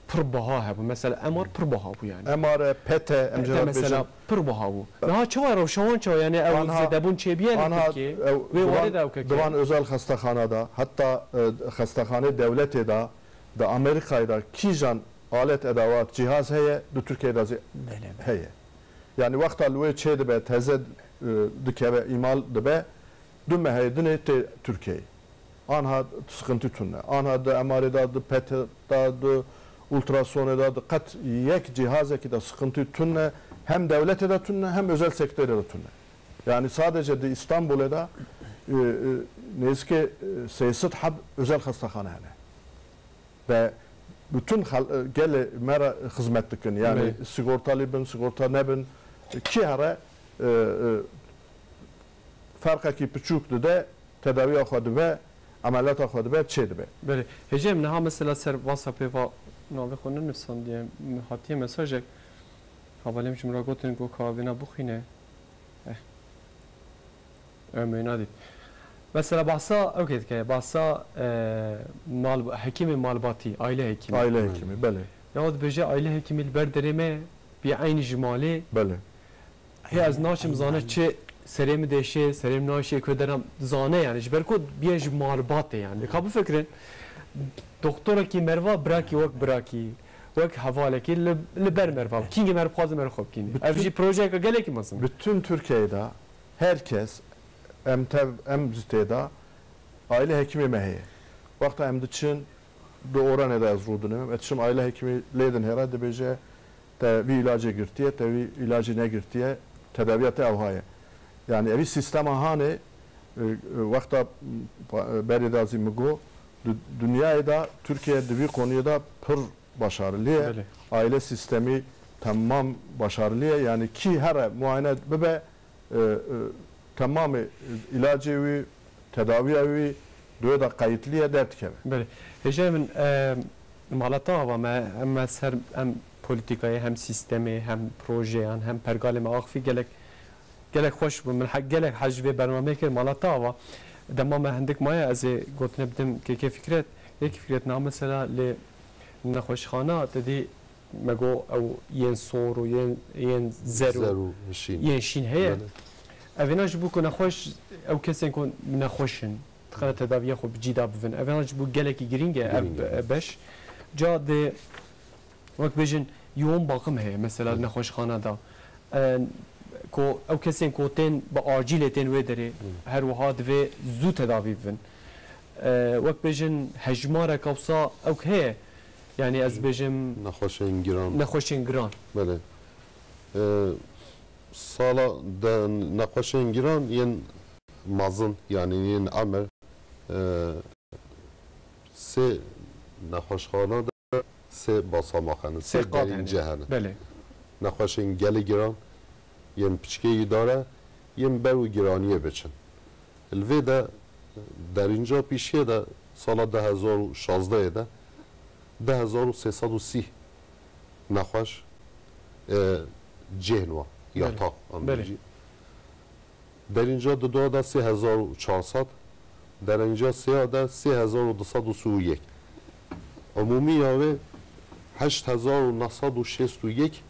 pırbaha bu. Mesela MR pırbaha bu yani. MR, PT, mesela pırbaha bu. Daha çoğu var o şavan çoğu yani o zedebun çebiyen ki ve vardı o ki. Divan özel hastahanada hatta hastahane devleti da Amerika'da kijan alet edavat cihaz heye de Türkiye'de heye. Yani vakta lüve çeyde be teze dikeve imal de be dümme heydine te Türkiye. Anha sıkıntı tunne. Anha da MR'da da PET'da da ultrasonda da kat yek cihaz ki de sıkıntı tunne hem devlete de tunne hem özel sektörde de tunne. Yani sadece de İstanbul'da da nezke seyset hab özel hastahane ve bütün gele mera hizmet dikin yani sigortalı bin sigorta nebin ki ara farkı ki küçüktü de tedavi akıdı ve عملیات خود به چه دبه بله هجم نه مثلا سر واتساپ و ناوی خونه نفسان دیه حتی مساج حوالیم شما گفتن گو کابینا بخینه امینا دید مثلا بحثا اوکی که بحثا مال حکیم مالباتی عائله حکیمی بله یاد بجه عائله حکیمی البردرمه بی عین جمالی بله هی از ناشم زانه چه سریم دیشه سریم ناشه که درم زانه یعنی جبر کد بیاج مالباته یعنی کابو فکرین دکتر کی مروا براکی وقت براکی وقت حواله کی لبر مروا کینگ مر پاز مر خوب کینی افجی پروژه که گله کی مثلا bütün Türkiye'de herkes emziteda aile hekimi mehiye. Vakti emdiçin de oran eda yazrudunu. Etçim aile hekimi leyden herhalde beje te vi ilacı girtiye te vi ilacı ne girtiye tedaviyatı evhaya. Yani evi sistema hani vakti beri de azimigo dünyayı da Türkiye'de bir konuya da pır başarılı. Aile sistemi tamam başarılı yani ki her muayene bebe tamamı ilacı ve tedaviyi دودا قایتلیه درد که بله هجای من مالتا و ما هم سر هم پلیتیکای هم سیستمی هم پروژه هم پرگال ما آخفی گلک خوش بود من حق گلک حجوی برنامه که مالتا و دما ما هندک مایه از گفت نبدم که فکرت یک فکرت نام مثلا ل نخوشخانه تدی مگو او ین صور و ین زرو ین شین هیه اویناش بو که نخوش او کسی کن نخوشن خلال تداوی خوب جدا بفن اوانج بو گلکی گرینگه بش جا ده وقت بجن یوم باقم هه مثلا نخوشخانه دا کو او کسی کوتن با عاجل تن و داره هر وهاد و زود تداوی بفن وقت بجن هجمار کابسا او که یعنی از بجم نخوشین گران بله سالا ده نخوشین گران ین مازن yani ین عمر سه نخوشخانه ده سه باساماخانه سه درین جهانه بله نخوشین گلی گران ین پچکی داره ین برو گرانیه بچن الوی ده در اینجا پیشیه ده سال 2016 ده 2330 نخوش جهنوا یا تا بله در اینجا دو ده 3400 در اینجا سیاه ده 3231 عمومی یاوه 8961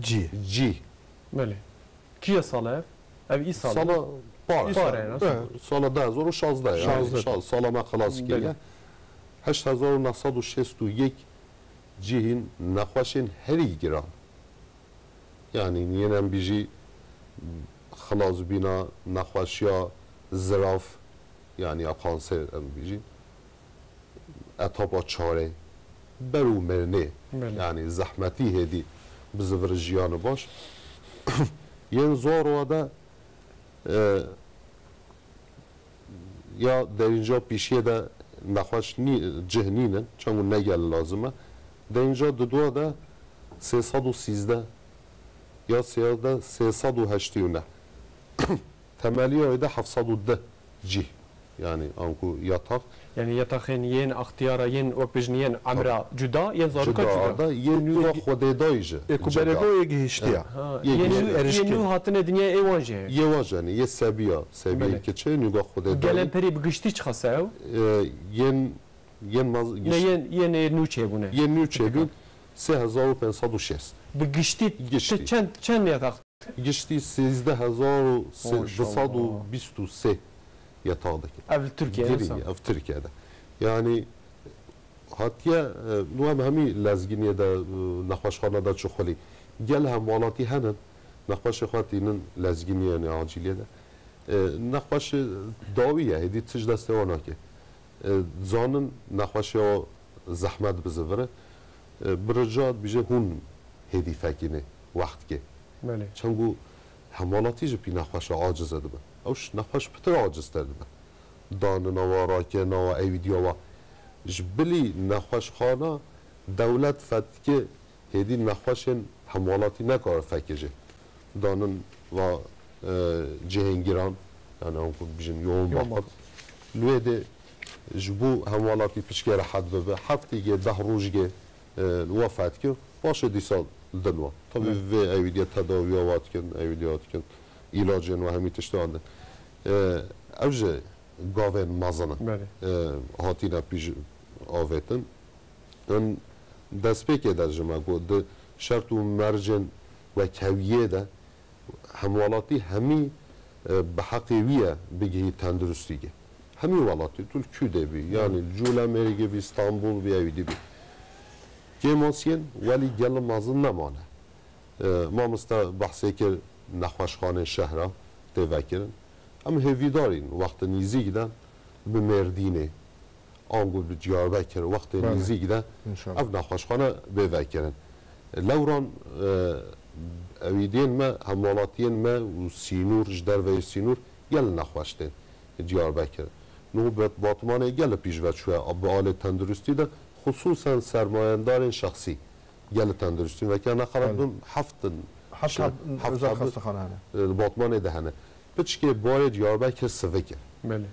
جی بله کیه ساله؟ او ای ساله؟ سالا پاره سالا 2016 سالا ما خلاص کیه 8961 جیهین نخوشین هری گران یعنی نیم بیجی خلاص بینا نخوشیا زراف یعنی کانسر ام بیجی اتابا چاره برو مرنه یعنی زحمتی هدی بزور جیان باش ین زور وادا یا در اینجا پیشیه ده نخوش جهنینن چون نگل لازمه در اینجا دو ده 313 یا 389 تمالی ayda 710 جی yani anku yatak yani yatakın yen ihtiyara yen okbejniyen amra juda yen zaruka juda yen yuva xodedayje ekuberego yegihiştiya yen nu hatine dünya evanje yevajani ye sebiya keçe yuva xodeday gelen peri bgişti çıxasav yen yen nuçe bune yen nuçe bu 3506 bgişti çen yatak گشتی 13223 yatağdaki. Ev Türkiye'de. Ev Türkiye'de. Yani hatta نوام همی لزگینی دا نخوشخانه دا چخولی گل هم والاتی هنن نخوش خواتینن لزگینی یعنی عاجلیه دا نخوش داویه هدی تج دسته وانا که زانن نخوش یا زحمت بزوره برجاد بیجه هون هدی فکینه وقت که بله چنگو حمالاتی جو پی نخوش عاجز ده به اوش نخوش پتر عاجز تر ده دان نوا راکه نوا ایویدیا و جبلی نخوش خانه دولت فتکه هدی نخوشن حمالاتی نکار فکجه دانن و جهنگیران یعنی هم کن بیشن یوم باقب لوه ده جبو هموالاتی پشکر حد به هفتی که 10 روز که وفات کرد باشه دیسال دنوا طبعا و ایدیا تداویات کن ایدیات کن علاج و همی تشتانده اوج گاون مازنه هاتینا پیش آوتن اون دست پیک در جمع گود شرط و مرجن و کویه ده هموالاتی همی به حقیقیه بگی تندرستیه همی والاتی طول küde بی yani جول امریکا بی استانبول بی ایدی بی جماسین ولی گل مازن نمانه ما مستا بحثی که نخوشخانه شهر تفکرن اما هوی دارین وقت نیزی گدن به مردینه آنگول به دیاربکر وقت نیزی گدن اف نخوشخانه بفکرن لوران اویدین ما همولاتین ما و سینور جدر و سینور گل نخوشتن دیاربکر نوبت باطمانه گل پیش و شوه به آل تندرستی ده خصوصا سرمایه‌دار شخصی گل تندرستی و که نخرابدن حتی خستخانه باطمانه دهنه بچ که بار دیاربکر سوکه بله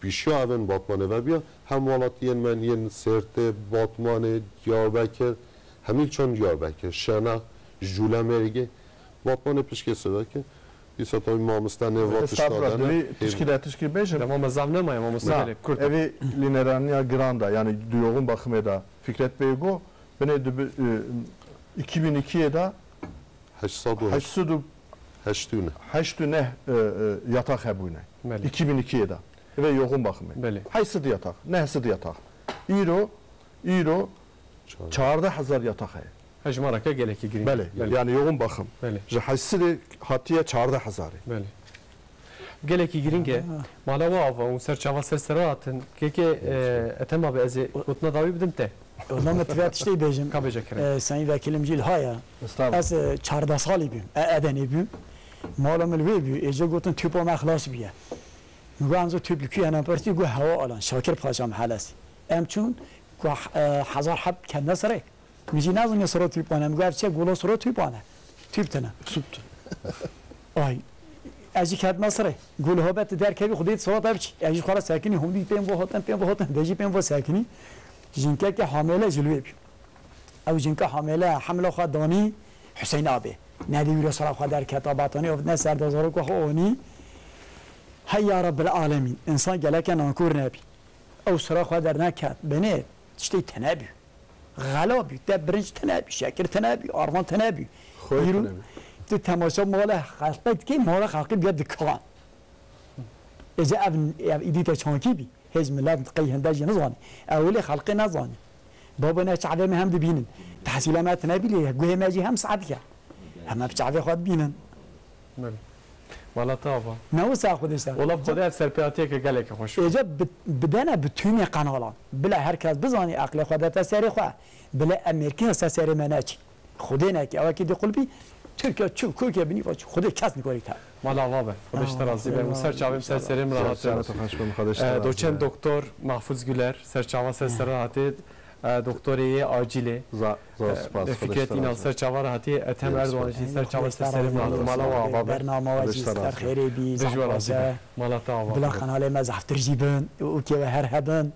پیشی اون باطمانه و بیا همولاتین من ین سرت باطمانه دیاربکر همیل چون دیاربکر شناخ جوله مریگه باطمانه پیشکی سوکه بیشتر توی مامستانه وقتش دادن. تشکیل بیشتر. ما مزام نمایم مامستانه. اوی لینرانیا گراندا yani duyuğun bakımında Fikret Beygo beni 2002'de 800 yatak hebune. 2002'de ve yoğun bakımı. Haysıdı yatak, nehsıdı yatak. İro 14,000 yatak. هجمارك جالك يجري. بله يعني يوم بخم. بله. جحسدي هاتيه 14,000. بله. جالك يجرين كه مالا وافا وسرچاوا سرسراتن كي اتما بازي وتنا داوي بدمته. والله ما تبعت شتي بيجم. كابجا كرم. سين وكيلم جيل هايا. از 14 سالي بيم. ادني بيم. مالا ملوي بي اجا گوتن تيپو ما خلاص بيه. میگو انزو تیپ کی انا پرستی گو هوا الان شاکر پاشام حالسی. ام چون گو 1000 حب کنده سره. میگی نه اون سر توی پانه میگه چه گلو سر توی پانه توی تنه سوت آی از یک حد مسره گل ها بات در کی خودت صورت ابچ از خلاص ساکنی هم دی پیم و هاتن دیجی پیم و ساکنی جنکه که حامله جلوی بی او جنکه حامله حمله خدانی حسین آبی نادی ویرا سر خود در کتاباتانی و نه سر دزارو که هونی هيا رب العالمین انسان گله که ناکور نبی او سر خود در نکات بنه تشتی تنبی غلابی برنج تنابی شکر تنابی آرمان تنابی خیلی تو تماشا مال خلقت کی مال خلقی بیاد دکان اذا ابن ایدیت چانکی بی هز ملت قیهنده نزانی اولی خلقی نزانی بابا نه شعبه هم ببینن تحصیلات تنابی لیه گوه ماجی هم سعدیه هم بشعبه خود بینن ولا طابة ما وسع خودش والله بخدا سرپیاتی که گله که خوش اجا بدنا بتونی قنالان بلا هرکس بزانی عقل خدا تسری خو بلا امریکا تسری مناچ خودنا که اول کی قلبی ترکیه چو کوکه بنی فاش خود کس میکنی تا مالا وابه خودش ترازی به سرچاویم سرسریم راحت دوچن دکتر محفوظ گلر سرچاوا سرسراتی دکتری عاجله فکرت اینا سرچاوا راحتی اتهم اردوانشی سرچاوا سرسریم راحت مالا وابه برنامه وجیز در خیری بی زحمت مالا تاوا بلا خناله ما زفتر جیبن او که هر هبن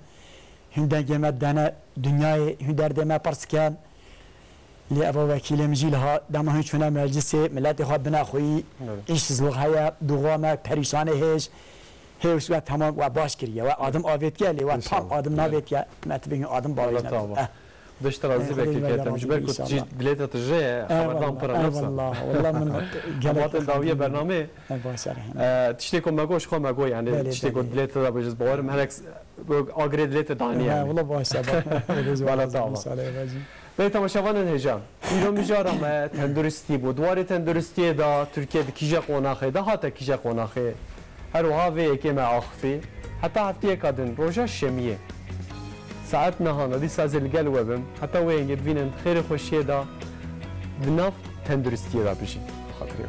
هندگی ما دنا دنیای هندرد ما پرسکن لی ابو وکیل مجیل ها دم هیچونه مجلس ملت ها بنا خویی ایش زلق های دوغام پریشان هیچ هیچ و تمام و باش کریه و آدم آویت گلی و تام آدم ناویت یا متبین آدم باوی نه دشت رازی بکی که تمجبر کت جی دلیت تجه خبردان پر نفسه والله من جماعت داویه برنامه تشتی کم مگوش خو مگو یعنی تشتی کت دلیت دا بجز باورم هرکس آگری دلیت دانی والله باشه والا تاوا به تماشاوان هجام ایران میجارم تندرستی بود دوار تندرستی دا ترکیه کیجا قوناخه دا هات کیجا قوناخه هر وهاوی که ما آخفی حتی هفته کادن روزا شمیه ساعت نهانه دی ساز الگل وبم حتی وینگت بینن خیر خوشیه دا بناف تندرستی دا بشی خاطره